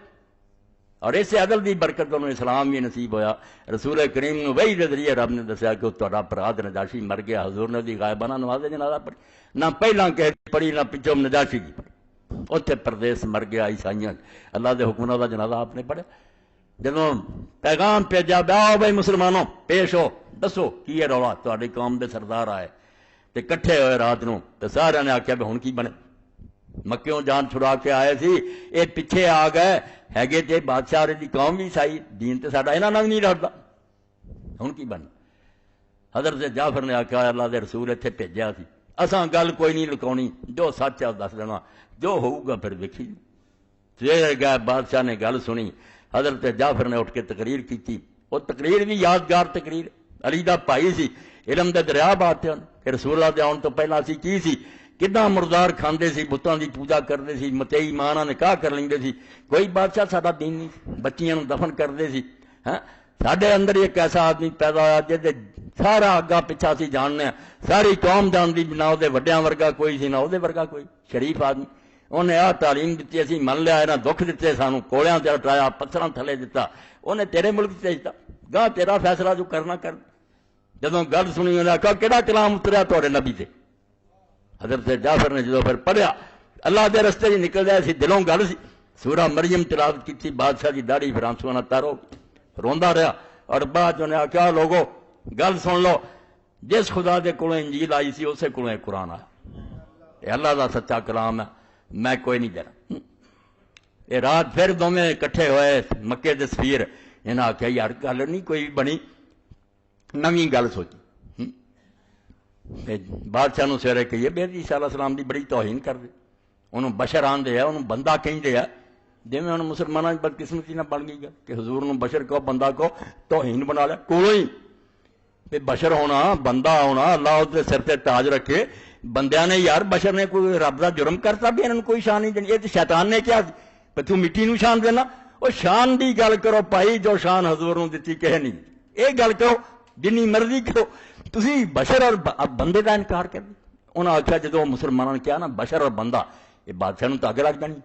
[SPEAKER 1] اور اسے عدل دی برکت انہوں اسلام بھی نصیب ہویا رسول کریم نے وہی دے ذریعے رب نے دسیا کہ تہاڈا براد نجاشی مر گیا حضور نے دی غائبانہ نماز جنازہ پڑھی نہ پہلاں کہ پڑھی نہ پچھوں نجاشی کی پڑھی اتنے پردیس مر گیا عیسائیاں اللہ دے حکم دا جنازہ آپ نے پڑھا جدوں پیغام بھیجا آؤ بھائی مسلمانوں پیش ہو دسو کی ہے رولا تہاڈی قوم دے سردار آئے تے کٹھے ہوئے رات نوں تے سارے نے آخیا بھی ہن کی بنے مکیوں جان چھڑا کے آئے سی یہ پیچھے آ گئے ہے جی بادشاہ دی قوم بھی عیسائی دین تے ساڈا انہاں نال نہیں لڑدا ہن کی بن حضرت جعفر نے آخیا اللہ دے رسول اتنے بھیجا سی اساں گل کوئی نہیں لکاونی جو سچ ہے دس دینا جو ہوਊگا پھر ویکھی سویرے گئے بادشاہ نے گل سنی، حضرت جعفر نے اٹھ کے تقریر کی تھی. وہ تقریر بھی یادگار تقریر. علی دا بھائی سی، علم دے دریا بات کہ رسول اللہ دے آن تو پہلا اسی کی سی، کداں مردار کھاندے سی، بتاں دی پوجا کرتے سی، متئی ماں نال نکاح کر لیندے سی. کوئی بادشاہ ساڈا دین نہیں سی، بچیاں نوں دفن کرتے سی. ہاں ساڈے اندر ایک ایسا آدمی پیدا ہوا جہدے سارا اگا پچھا سی جاننے، ساری قوم جانتی نہ وہ وڈیاں ورگا کوئی سی نہ وہ ورگا کوئی. شریف آدمی، انہیں آ تعلیم دیتی، اسی من لیا، یہاں دکھ دیتے سانو، کوڑیاں تے اٹھایا، پتھراں تھلے دیتا. انہیں تیرے ملک تے دیتا، گاہ تیرا فیصلہ جو کرنا کر. جدوں گل سنی انہیں آخیا کہڑا کلام اتریا تھوڑے نبی تے. حضرت جعفر نے جدو پھر پڑھیا، اللہ دے رستے جی نکل جائے سی، دلوں گل سی. سورہ مریم تلاوت کی، بادشاہ کی داڑھی پھر آنسو نہ تارو، روندا رہا. اور بعد انہیں آخیا لوگو گل سن لو، جس خدا دے کولوں انجیل آئی سی اسے کولوں قرآن آیا، یہ اللہ دا سچا کلام ہے، میں کوئی نہیں دینا. یہ رات پھر دونوں کٹھے ہوئے مکے دے سفیر، انہیں آخیا یار گل نہیں کوئی بنی، نویں گل سوچی. بادشاہ نو سویرے کہیے بے عیسیٰ علیہ السلام دی بڑی توہین کر دے، انہوں بشر آندے ہے، انہوں بندہ کہندے ہے. جی میں انہوں مسلمانوں کی بدقسمتی نہ بن گئی گا کہ حضور نو بشر کو بندہ کو توہین بنا لیا. کولوں ہی بشر ہونا، بندہ ہونا، اللہ اس سر تے تاج رکھے. بندیاں نے یار بشر نے کوئی رب دا جرم کرتا بھی انہوں کوئی شان نہیں دینی. یہ تو شیطان نے کیا تو مٹی نو شان دینا. وہ شان دی گل کرو بھائی، جو شان حضور نو دتی کہے نہیں. یہ گل کرو جنی مرضی کرو، تسی بشر اور بندے دا انکار کر دی. انہوں نے آخیا جدو مسلمانوں نے کیا نا بشر اور بندہ، یہ بادشاہ نو تو اگ لگ جانی،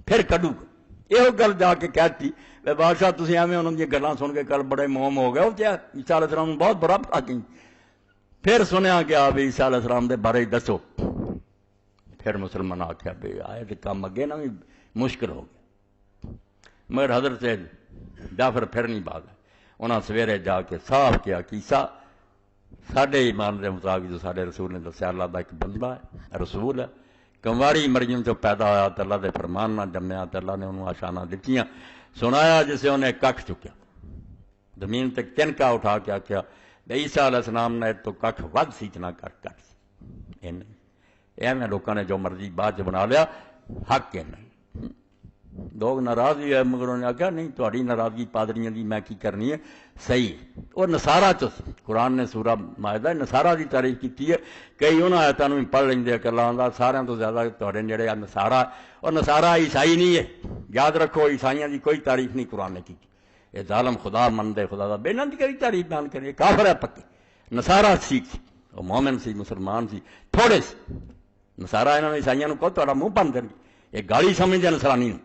[SPEAKER 1] پھر کڈو گا. یہ گل جا کے کہتی بادشاہ تسی ایویں انہوں دی گلاں سن کے کل بڑے موم ہو گئے، وہ عیسیٰ علیہ السلام بہت برا پا گئی. پھر سنیا گیا بھی عیسیٰ علیہ السلام دے بارے دسو. پھر مسلمان آخیا بھی آئے تو کام اگے نا بھی مشکل ہو گیا. مگر حضرت جعفر پھر نہیں بھاگا. انہاں سویرے جا کے صاف کیا کیسا ساڈے ایمان دے مطابق جو ساڈے رسول نے دسیا اللہ دا ایک بندہ ہے، رسول ہے. کنواری مریم جو پیدا ہوا تو اللہ دے فرمان نہ جمیا تو اللہ نے انہوں آشانہ دتیاں. سنایا جسے انہیں ککھ چکیا، زمین تک تنکا اٹھا کے آخیا عیسیٰ علیہ السلام نے تو ککھ ود سی چنا کٹ سی. ایویں لوگوں نے جو مرضی بعد بنا لیا، حق کے نہیں. لوگ ناراض ہوئے مگر انہوں نے آخیا نہیں تہاڈی ناراضگی پادریاں دی میں کی کرنی ہے، صحیح. اور نصارہ چ قرآن نے سورہ مائدہ نصارہ دی تعریف کی ہے. کئی انہوں آیتاں بھی پڑھ لیں کہ اللہ آندا سارے تو زیادہ تہاڈے جڑے نصارہ، اور نصارہ عیسائی نہیں ہے. یاد رکھو عیسائیاں دی کوئی تعریف نہیں قرآن نے کی. یہ ظالم خدا مندے خدا دا بے نند کری تعریف بیان کرے، کافر ہے پکے. نصارہ سیکھ سی، وہ مومن سی، مسلمان سی، تھوڑے سی. نصارہ انہوں نے عیسائیاں کو تہاڈا منہ بند کر یہ گالی سمجھدے نصرانی نوں.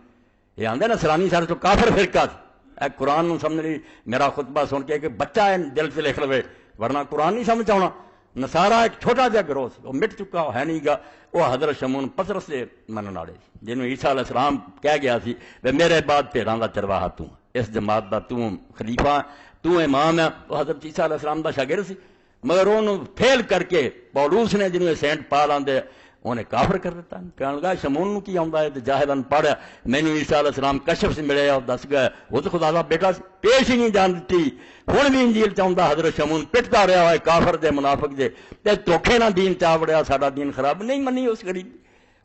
[SPEAKER 1] یہ آدھے نصرانی سارے تو کافر فرقہ سی. اے قرآن نو سمجھ لی میرا خطبہ سن کے کہ بچہ ہے دل سے لکھ لوے، ورنہ قرآن نہیں سمجھ آنا. نصارہ ایک چھوٹا جا گروہ سی، وہ مٹ چکا، وہ ہے نہیں گا. وہ حضرت شمون پطرس سے منن والے سی، جنہوں عیسیٰ علیہ السلام کہہ گیا سی کہ میرے بعد بھیڑاں دا چرواہا تو اس جماعت دا تو خلیفہ، تو امام ہے. وہ حضرت عیسیٰ علیہ السلام دا شاگرد سی، مگر انہوں فیل کر کے پولوس نے جنہوں سینٹ پال آندے انہیں کافر کر دیتا. کہنے لگا شمون نو کی آندا ہے تو جاہلن پڑھیا مینوں عیسیٰ علیہ السلام کشف سے ملے اور دس گئے وہ تو خدا دا بیٹا پیش ہی نہیں جان دیتی. ہن بھی انجیل چاہتا حضرت شمون پٹتا رہا ہے کافر دے منافق دے تے دھوکھے نہ دین چا وڑیا ساڈا دین خراب نہیں منی اس غریب.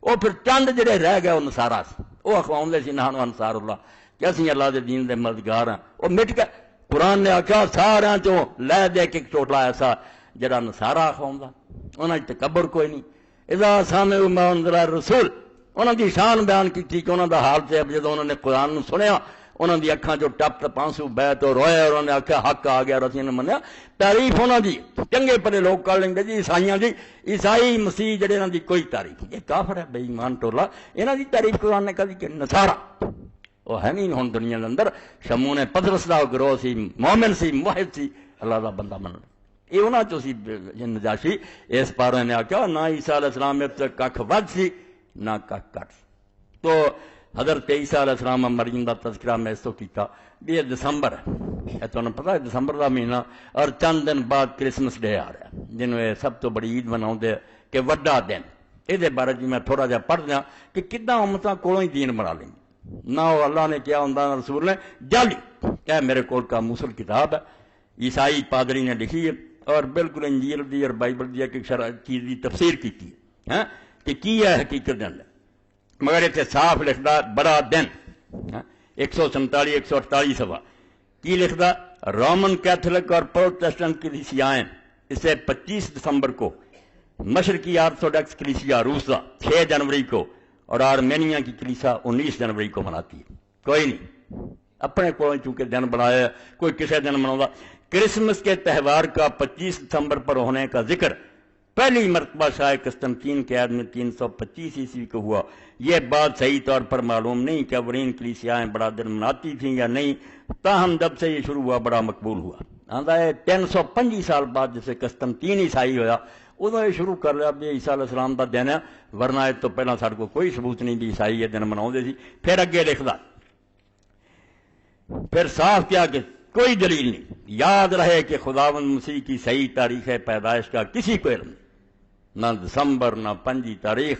[SPEAKER 1] وہ پھر چند جڑے رہ گئے وہ نصارہ سی، وہ اخواؤندے سی نحن انصار اللہ کہ اسی اللہ دے دین دے مددگار ہیں. وہ مٹ گئے. قرآن نے آخیا سارا چوں لے دے کے ٹوٹلا ایسا جڑا نصارہ اخواؤندا، انہاں وچ تکبر کوئی نہیں. اذا سمعوا ما انزل الرسول، انہوں دی شان بیان کی تھی کہ انہوں دا حال سے جب انہوں نے قرآن نو سنیا انہوں دی اکھاں جو ٹپ ٹپ آنسو بہے تو روئے اور انہوں نے آخیا حق آ گیا اور اسی نے منیا. تعریف انہوں دی چنگے پڑے لوگ کر لیں گے جی عیسائیاں دی، عیسائی مسیح جڑے انہوں دی کوئی تعریف نہیں. یہ کافر ہے بے ایمان ٹولا، انہوں دی تعریف قرآن نے کہی کہ نصارہ وہ ہے نہیں ہن دنیا دے اندر. شمون پطرس دا گروہ سی، مومن سی، موحد سی، اللہ دا بندہ من. یہ انہوں چو سی نجاشی اس پارے نے آخیا نہ عیسیٰ علیہ السلام میں ککھ ود سی نہ ککھ کٹ سی. تو حضرت عیسیٰ علیہ السلام مریم دا تذکرہ میں اس تو کیتا بھی یہ دسمبر ہے، تمہیں پتہ ہے دسمبر دا مہینہ اور چند دن بعد کرسمس ڈے آ رہا ہے جنہوں یہ سب تو بڑی عید مناؤں کہ وڈا دن. یہ بارے جی میں تھوڑا جہا پڑھ دیا کہ کداں امتاں کولوں ہی دین بنا لیں نہ وہ اللہ نے کیا ہوں رسول نے جعلی. کیا میرے کول کا موصل کتاب ہے عیسائی پادری نے لکھی ہے اور بالکل انجیل دی اور بائبل دی ایک چیز دی تفسیر کی ہے کہ کی ہے حقیقت دے اندر. مگر اتنے صاف لکھتا بڑا دن 147 148 صفحہ کی لکھتا رومن کیتھولک اور پروٹسٹنٹ کلیسیائیں اسے 25 دسمبر کو مشرقی آرتھوڈکس کلیسیا روسا 6 جنوری کو اور آرمینیا کی کلیسا 19 جنوری کو مناتی ہے. کوئی نہیں اپنے کو چونکہ دن بنایا کوئی کسی دن مناتا. کرسمس کے تہوار کا 25 دسمبر پر ہونے کا ذکر پہلی مرتبہ شاہ قسطنطین کے عہد میں 325 عیسوی کو ہوا. یہ بات صحیح طور پر معلوم نہیں کہ اولین کلیسیائیں بڑا دن مناتی تھیں یا نہیں، تاہم جب سے یہ شروع ہوا بڑا مقبول ہوا. آتا ہے 325 سال بعد جسے قسطنطین عیسائی ہویا ادو یہ شروع کر لیا بھی عیسیٰ علیہ السلام کا دن ہے، ورنہ اس تو پہلے سارے کو کوئی ثبوت نہیں بھی عیسائی یہ دن مناؤ سی. پھر اگے لکھتا پھر صاف کیا کہ کوئی دلیل نہیں. یاد رہے کہ خداوند مسیح کی صحیح تاریخ پیدائش کا کسی کو علم نہیں، نہ دسمبر نہ 5 تاریخ.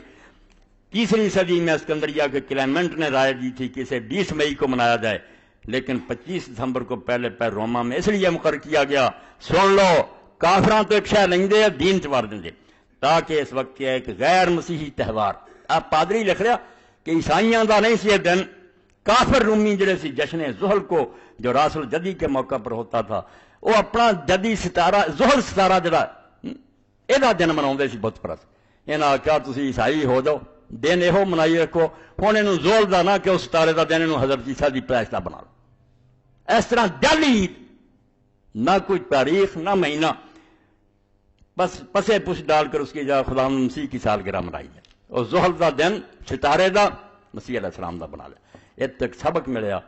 [SPEAKER 1] 3 صدی میں اسکندریہ کے کلیمنٹ نے رائے دی تھی کہ اسے 20 مئی کو منایا جائے، لیکن 25 دسمبر کو پہلے پیر روما میں اس لیے مقرر کیا گیا، سن لو کافراں تو ایک شہ لیں دے دین چوار دیں دے، تاکہ اس وقت کیا ایک غیر مسیحی تہوار. آپ پادری لکھ رہا کہ عیسائیاں دا نہیں سی یہ دن، کافر رومی جڑے سی جشن زحل کو جو راس الجدی کے موقع پر ہوتا تھا وہ اپنا جدی ستارہ زحل ستارہ جڑا یہ دن مناؤں سی بت پرست. انہاں آخیا تسی عیسائی ہو جاؤ دن یہ منائی رکھو، ہوں یہ زول دا نہ کہ اس ستارے دا دن یہ حضرت عیسیٰ دی پیدائش دا بنا لو. اس طرح جعلی نہ کوئی تاریخ نہ مہینہ، بس پسے پش ڈال کر اس کی جگہ خدا مسیح کی سالگرہ منائی ہے اور زحل دا دن ستارے دا مسیح علیہ السلام دا بنا لیا. یہ تک سبق ملیا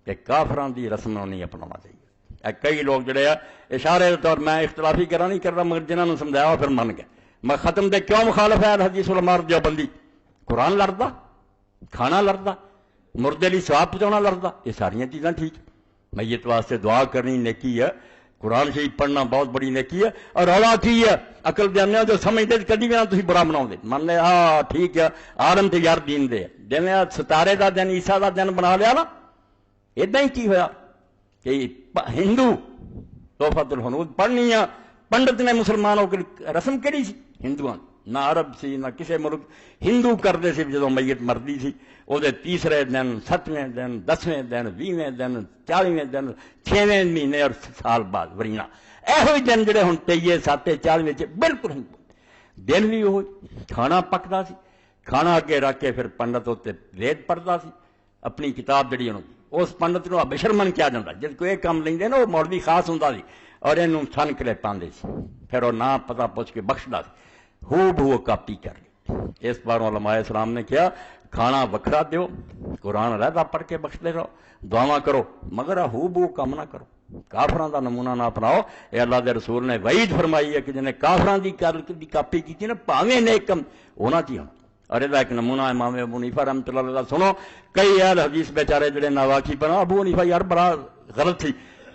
[SPEAKER 1] کہ کافران دی رسم نہیں اپنانا چاہیے. کئی لوگ جڑے ہیں اشارے طور میں اختلافی کرا نہیں کر رہا مگر جنہوں نے سمجھایا پھر من گئے. میں ختم دے کیوں مخالف ہے حدیث العمار دیوبندی؟ قرآن لڑتا، کھانا لڑتا، مردے لی ثواب پہنچانا لڑتا، یہ ساری چیزاں ٹھیک. میت واسطے دعا کرنی نیکی ہے، قرآن شریف پڑھنا بہت بڑی نیکی ہے. اور رولا کی ہے عقل دینے جو سمجھتے کدی بھی نہ تھی برا بناؤ دے من لے ہاں ٹھیک ہے آرم تے یار دین دے جی ستارے دا دن عیسیٰ دا دن بنا لیا نا. ادا ہی کی ہوا کہ ہندو تحفۃ الحنود پڑھنی ہے، پنڈت نے مسلمانوں کی رسم کری سی ہندوؤں نہ عرب سی نہ کسی ملک ہندو کرتے سی جدو میت مردی سی وہ تیسرے دن 7ویں دن 10ویں دن 20ویں دن 40ویں دن 6ویں مہینے اور سال بعد ورینا یہ دن جڑے ہوں 23 7 40 بالکل ہندو دن بھی وہ کھانا پکتا سی، کھانا اگے رکھ کے پھر پنڈت اتنے وید پڑھتا سی اپنی کتاب جڑی انہوں اس پنڈت کو بشرمن کیا جاتا جس کو یہ کام لیں نا وہ مولوی خاص ہوں سی اور یہ سن کلے پاندے سی پھر وہ نہ پتا پوچھ کے بخشتا سی ہو بہو کاپی کر لی. اس بار علماء اسلام نے کیا کھانا وکھرا دیو قرآن علیحدہ پڑھ کے بخشتے رہو دعاواں کرو مگر ہو بہو کام نہ کرو کافران دا نمونہ نہ اپناؤ. یہ اللہ دے رسول نے وعید فرمائی ہے کہ جنہیں کافران دی کاپی کی نا پاویں نیک کم ہونا چاہیے. اور یہ ایک نمونہ امام ابو حنیفہ رحمۃ اللہ علیہ سنو کئی اہل حدیث بیچارے جڑے ناواقی بنا ابو حنیفہ یار بڑا غلط تھی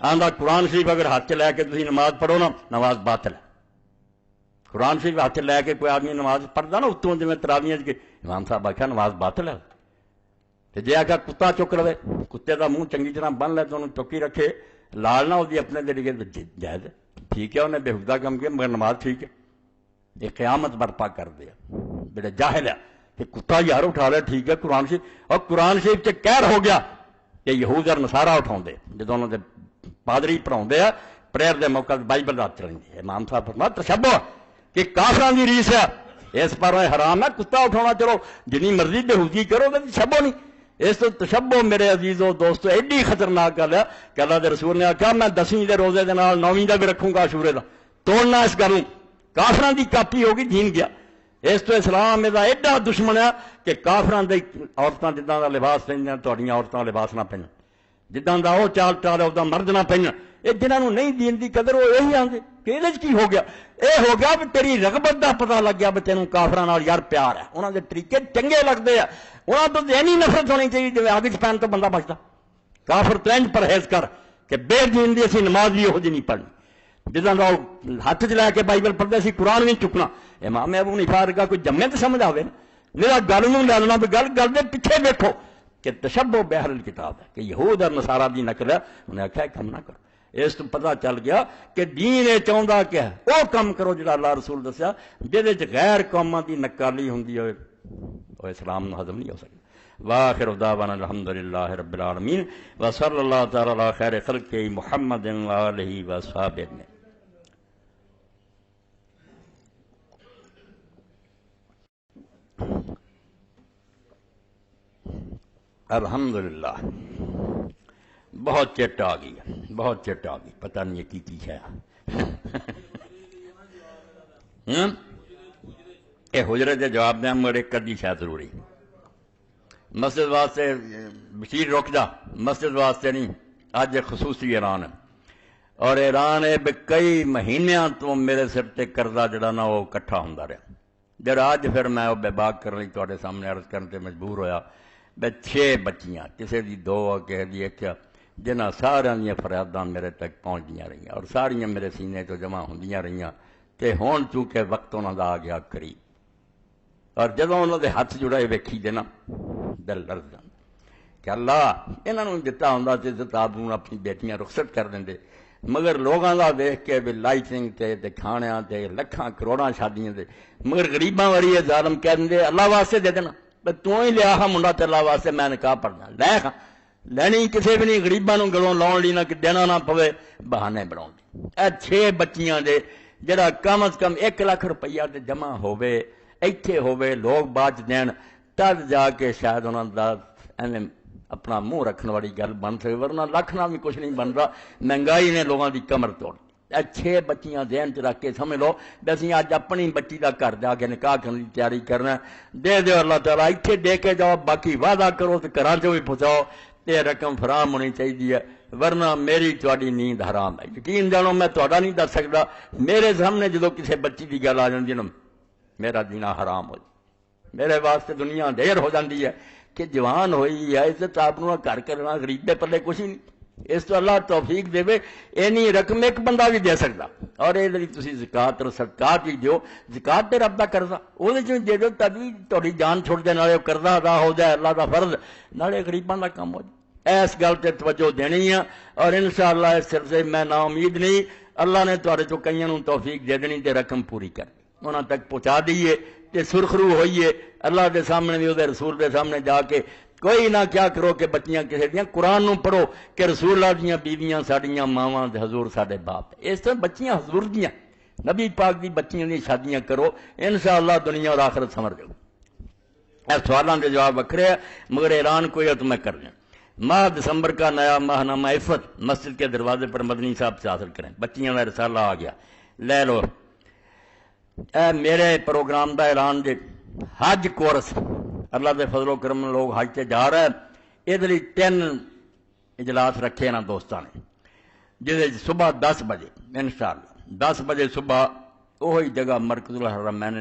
[SPEAKER 1] آندا قرآن شریف اگر ہاتھ لے کے تھی نماز پڑھو نا نماز باطل ہے. قرآن شریف ہاتھ لے کے کوئی آدمی نماز پڑھتا نا اتوں جی تراویاں کے امام صاحب آخیا نماز باطل ہے. تو جی آخیا کتا چک لے کتے کا منہ چنگی طرح بن لے تو انہوں چکی رکھے لال نہ ہوتی اپنے دل کے جائز ہے ٹھیک ہے انہیں بےحدہ کم کیا مگر نماز ٹھیک ہے. یہ قیامت برپا کر دیا بڑے جاہل ہے کہ کتا یار اٹھا لیا ٹھیک ہے قرآن شریف اور قرآن شریف سے قہر ہو گیا کہ یہود اور نصارہ اٹھاؤ جب انہوں نے پادری پڑھاؤ ہے پریئر دے موقع بائبل رات چلیں گے امام صاحب فرما تشبہ کہ کافران دی ریس ہے اس پر حرام ہے کتا اٹھانا چلو جنی مرضی بےحودگی کرو تو تشبہ نہیں. اس تو تشبہ میرے عزیزو دوستو ایڈی خطرناک گل ہے کہ اللہ دے رسول نے آخیا میں 10ویں دے روزے دے نال 9ویں دا بھی رکھوں گا عاشورے دا توڑنا اس گل کافران دی کاپی ہوگی دین گیا. اس تو اسلام یہ ایڈا دشمن ہے کہ کافران دی عورتاں جداں دا لباس پہننا تہاڈیاں عورتاں لباس نہ پہنن جداں دا وہ چال چال ہے ادا مرد نہ پہنن. یہ جنہوں نہیں دین دی قدر وہ یہی آتے کہ یہ کی ہو گیا یہ ہو گیا بھی تیری رغبت دا پتہ لگ گیا بھی تینوں کافران نال یار پیار ہے انہوں دے طریقے چنگے لگتے ہیں انہوں تو ذہنی نفرت ہونی چاہیے جی آگ چ پہن تو بندہ بچتا کافر تو انج پرہیز کر کہ بے دین دی اسی نماز بھی یہو جی نہیں پڑھنی جداں دا ہاتھ چ لے کے بائبل پڑھتے سی قرآن بھی چکنا امام ابو حنیفہ ورگا کوئی جمے تو سمجھ آئے میرا گل نوں لے لینا بھی گل دے پیچھے بیٹھو کہ تشبہ بہر الکتاب ہے کہ یہود اور نصارہ دی نقل ہے انہیں آخیا کم نہ کرو. اس تو پتہ چل گیا کہ دین یہ چاہتا کیا ہے وہ کام کرو جڑا اللہ رسول دسیا جہد غیر قوماں دی نکالی ہوندی ہوئے وہ اسلام نو ہضم نہیں ہو سکتا. وآخر دعوانا الحمدللہ رب العالمین وصلی اللہ تعالی علی خیر خلقہ محمد وآلہ وصحبہ اجمعین. الحمدللہ بہت چٹ آ گئی، بہت چٹ آ گئی، پتہ نہیں یہ کی ہے. یہ حجرے کے جواب دیں میرے کدی شاید ضروری. مسجد واسطے بشیر رک جا، مسجد واسطے نہیں. اج ایک خصوصی اعلان ہے، اور اعلان ہے بھی کئی مہینوں تو میرے سر تے قرضہ جڑا نا وہ کٹھا ہوندا رہا، جڑا اج پھر میں وہ بے باک کرنے تواڈے سامنے عرض کرنے تے مجبور ہویا. بے 6 بچیاں، کسی دی 2 کسی دی 1، جنہاں سارا دیا فریاداں میرے تک پہنچدیاں رہیاں اور ساریاں میرے سینے تو جمع ہوندیاں رہیاں. تے ہون چونکہ وقت انہاں دا آ گیا قریب، اور جدوں انہاں دے ہاتھ جڑے ویکھی دے نا دل لرز جاندا کہ اللہ انہاں نوں دتا ہوندا تے عزت آبرو اپنی بیٹیاں رخصت کر دیندے. مگر لوگاں دا ویکھ کے بھی لائٹنگ تے کھانیاں تے لکھاں کروڑاں شادیاں دے، مگر غریباں والی ظالم کہہ دیندے اللہ واسطے دے دینا، تو ہی لیا ہا منڈا تے اللہ واسطے میں نکاح پڑھنا لے کھا لینی کسی بھی نہیں. غریباں نوں گلوں لاؤن لی نہ کہ دینا نہ پوے، بہانے بناؤن دی. اے 6 بچیاں دے جڑا کم از کم 1 لاکھ روپیہ تے جمع ہووے ایتھے ہووے لوگ باج دین تد جا کے شاید انہاں دا ایویں اپنا منہ رکھنے والی گل بن سکے، ورنہ لکھ نہ بھی کچھ نہیں بن رہا. مہنگائی نے لوگوں دی کمر توڑ. اے 6 بچیاں ذہن چ رکھ کے سمجھ لو بھی اسی اج اپنی بچی دا گھر جا کے نکاح کرنے کی تیاری کرنا. دے دیو اللہ تعالیٰ، ایتھے دے کے جاؤ، باقی وعدہ کرو تو گھراں چ بھی پہنچاؤ. یہ رقم فراہم ہونی چاہیے، ورنہ میری تواڈی نیند حرام ہے. یقین جانو میں تہاڈا نہیں دس سکتا، میرے سامنے جدو کسی بچی کی گل آ جاتی ہے نا میرا جینا حرام ہو جائے. میرے واسطے دنیا ڈھیر ہو جاتی ہے کہ جوان ہوئی ہے عزت آپ گھر کرنا، غریب دے پلے کچھ ہی نہیں. اس تو اللہ توفیق دے، اینی رقم ایک بندہ بھی دے سکتا. اور یہ تسی زکات اور صدقات بھی دیو، زکات تے رب دا قرضہ وہ دے دو تبھی تہاڈی جان چھوڑ دے، نالے قرضہ ادا ہو جائے اللہ دا فرض، نالے غریباں دا کام ہو جائے. اس گل تے توجہ دینی ہے، اور انشاءاللہ اس سلسلے میں نا امید نہیں، اللہ نے تہاڈے چوں کئیاں نوں توفیق دے دینی تے رقم پوری کر انہاں تک پہنچا دیے تے سرخرو ہوئیے اللہ دے سامنے بھی دے رسول دے سامنے جا کے. کوئی نہ کیا کرو کہ بچیاں کسی دیاں قرآن نو پڑھو کہ رسول اللہ دیاں بیویاں ساڈیاں ماواں تے حضور ساڈے باپ. اس طرح بچیاں حضور دیاں نبی پاک دی بچیاں دی شادیاں کرو، انشاءاللہ دنیا اور آخرت سمر جاؤ. اے سوالاں دے جواب وکھرے ہیں، مگر اعلان کوئی ہے تو میں کر دیں. ماہ دسمبر کا نیا ماہنامہ عفت مسجد کے دروازے پر مدنی صاحب سے حاصل کریں. بچیاں کا رسالہ آ گیا، لے لو. اے میرے پروگرام دا اعلان دے حج کورس اللہ دے فضل و کرم لوگ حج تے جا رہے ہیں. یہ 3 اجلاس رکھے نا دوستان نے، جس صبح 10 بجے انشاءاللہ 10 بجے صبح وہی جگہ مرکز الحرمین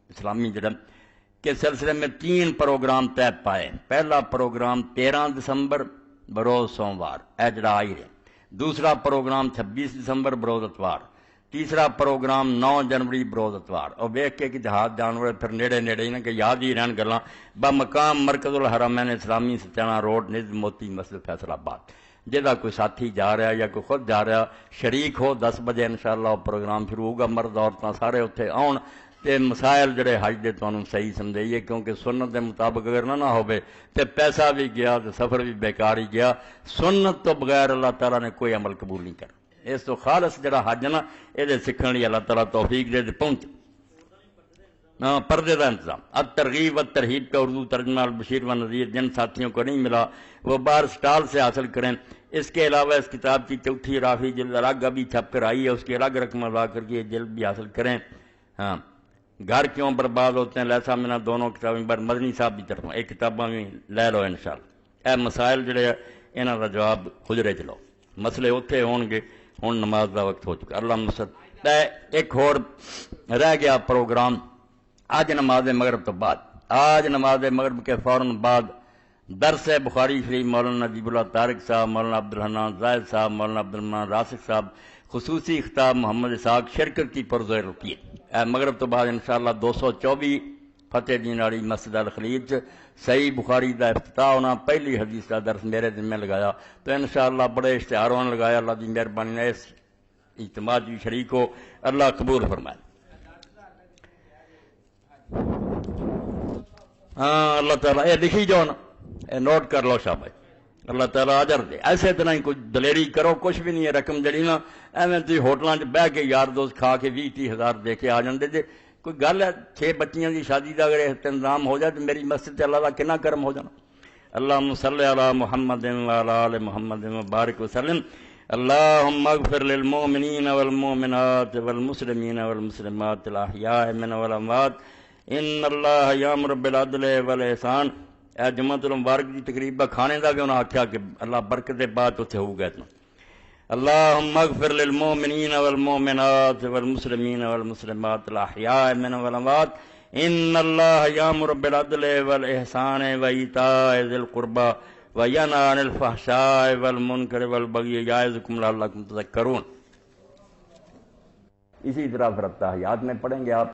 [SPEAKER 1] اسلامی جڑا کے سلسلے میں 3 پروگرام طے پائے. پہلا پروگرام 13 دسمبر بروز سوموار اے جڑا آئی رہے، دوسرا پروگرام 26 دسمبر بروز اتوار، تیسرا پروگرام 9 جنوری بروز اتوار. اور ویکھ کے کہ جہاز جانور پھر نیڑے نیڑے ہی نا کہ یاد ہی رہن گلاں بمقام مرکز الحرمین اسلامی ستیانہ روڈ نزد موتی مسجد فیصل آباد. جہاں کوئی ساتھی جا رہا یا کوئی خود جا رہا شریک ہو، 10 بجے انشاءاللہ پروگرام شروع ہوگا. مرد عورتاں سارے اتنے آن تے مسائل جڑے حج دے تانوں صحیح سمجھائیے، کیونکہ سنت دے مطابق اگر نہ ہوئے تے پیسہ بھی گیا تے سفر بھی بیکار ہی گیا. سنت تو بغیر اللہ تعالیٰ نے کوئی عمل قبول نہیں کرنا. اس تو خالص جڑا حج نا یہ سیکھنے لیے اللہ تعالیٰ توفیق دے پہنچ. پردے کا انتظام. اب ترغیب و ترہیب کا اردو ترجمہ البشیر و نذیر جن ساتھیوں کو نہیں ملا وہ بار سٹال سے حاصل کریں. اس کے علاوہ اس کتاب کی چوتھی رافی جلد الگ ابھی چھپ کر آئی ہے، اس کی الگ رقم ادا کر کے یہ جلد بھی حاصل کریں. ہاں، گھر کیوں برباد ہوتے ہیں لیسا میں دونوں کتابیں پر مدنی صاحب کی طرف ایک کتاباں بھی لے لو انشاءاللہ. اے مسائل جڑے انہاں دا جواب خجرے چ لو، مسئلے اتنے ہون گے. ہوں نماز کا وقت ہو چکا. اللہ مسد ایک اور رہ گیا پروگرام آج نماز مغرب تو بعد. آج نماز مغرب کے فوراً بعد درس بخاری شریف مولانا نجیب اللہ طارق صاحب، مولانا عبدالحنان زاہد صاحب، مولانا عبدالرحمان راسق صاحب، خصوصی خطاب محمد اسحاق شرکت کی پرزور روپیے. مغرب تو بعد انشاءاللہ 224 فتح دین والی مسجد الخلیج صحیح بخاری دا افتتاح ہونا. پہلی حدیث کا درس میرے دن میں لگایا تو انشاءاللہ بڑے اشتہاروں نے لگایا. اللہ کی مہربانی نے اس اجتماع کی شریک ہو، اللہ قبول فرمائے. ہاں اللہ تعالیٰ یہ لکھی جاؤ نا، یہ نوٹ کر لو شاباش، اللہ تعالیٰ اجر دے۔ ایسے طرح ہی کوئی دلیری کرو، کچھ بھی نہیں ہے رقم جڑی نا ایویں تھی ہوٹلاں بہ کے یار دوست کھا کے 20-30 ہزار دے کے آ جاندے جے۔ کوئی گل ہے 6 بچیاں دی شادی دا اگر انتظام ہو جائے تو میری مسجد سے اللہ کا کنا کرم ہو جانا۔ اللہم صلی علی محمد وعلی آل محمد وبارک وسلم۔ اللہم اغفر للمؤمنین والمؤمنات والمسلمین والمسلمات الاحیاء منهم والاموات ان اللہ یامر بالعدل والاحسان۔ اے جمعۃ المبارک دی تقریب دا کھانے دا بھی انہاں آکھیا کہ اللہ برکت دے بعد اتھے ہو گئے اتنا۔ اللہم اغفر للمؤمنین والمؤمنات والمسلمین والمسلمات الاحیاء منهم والاموات ان اللہ یامر بالعدل والاحسان وایتاء ذی القربى وینہی عن الفحشاء والمنکر والبغی یعظکم لعلکم تذکرون۔ اسی طرح پھر اب تحیات میں پڑھیں گے آپ۔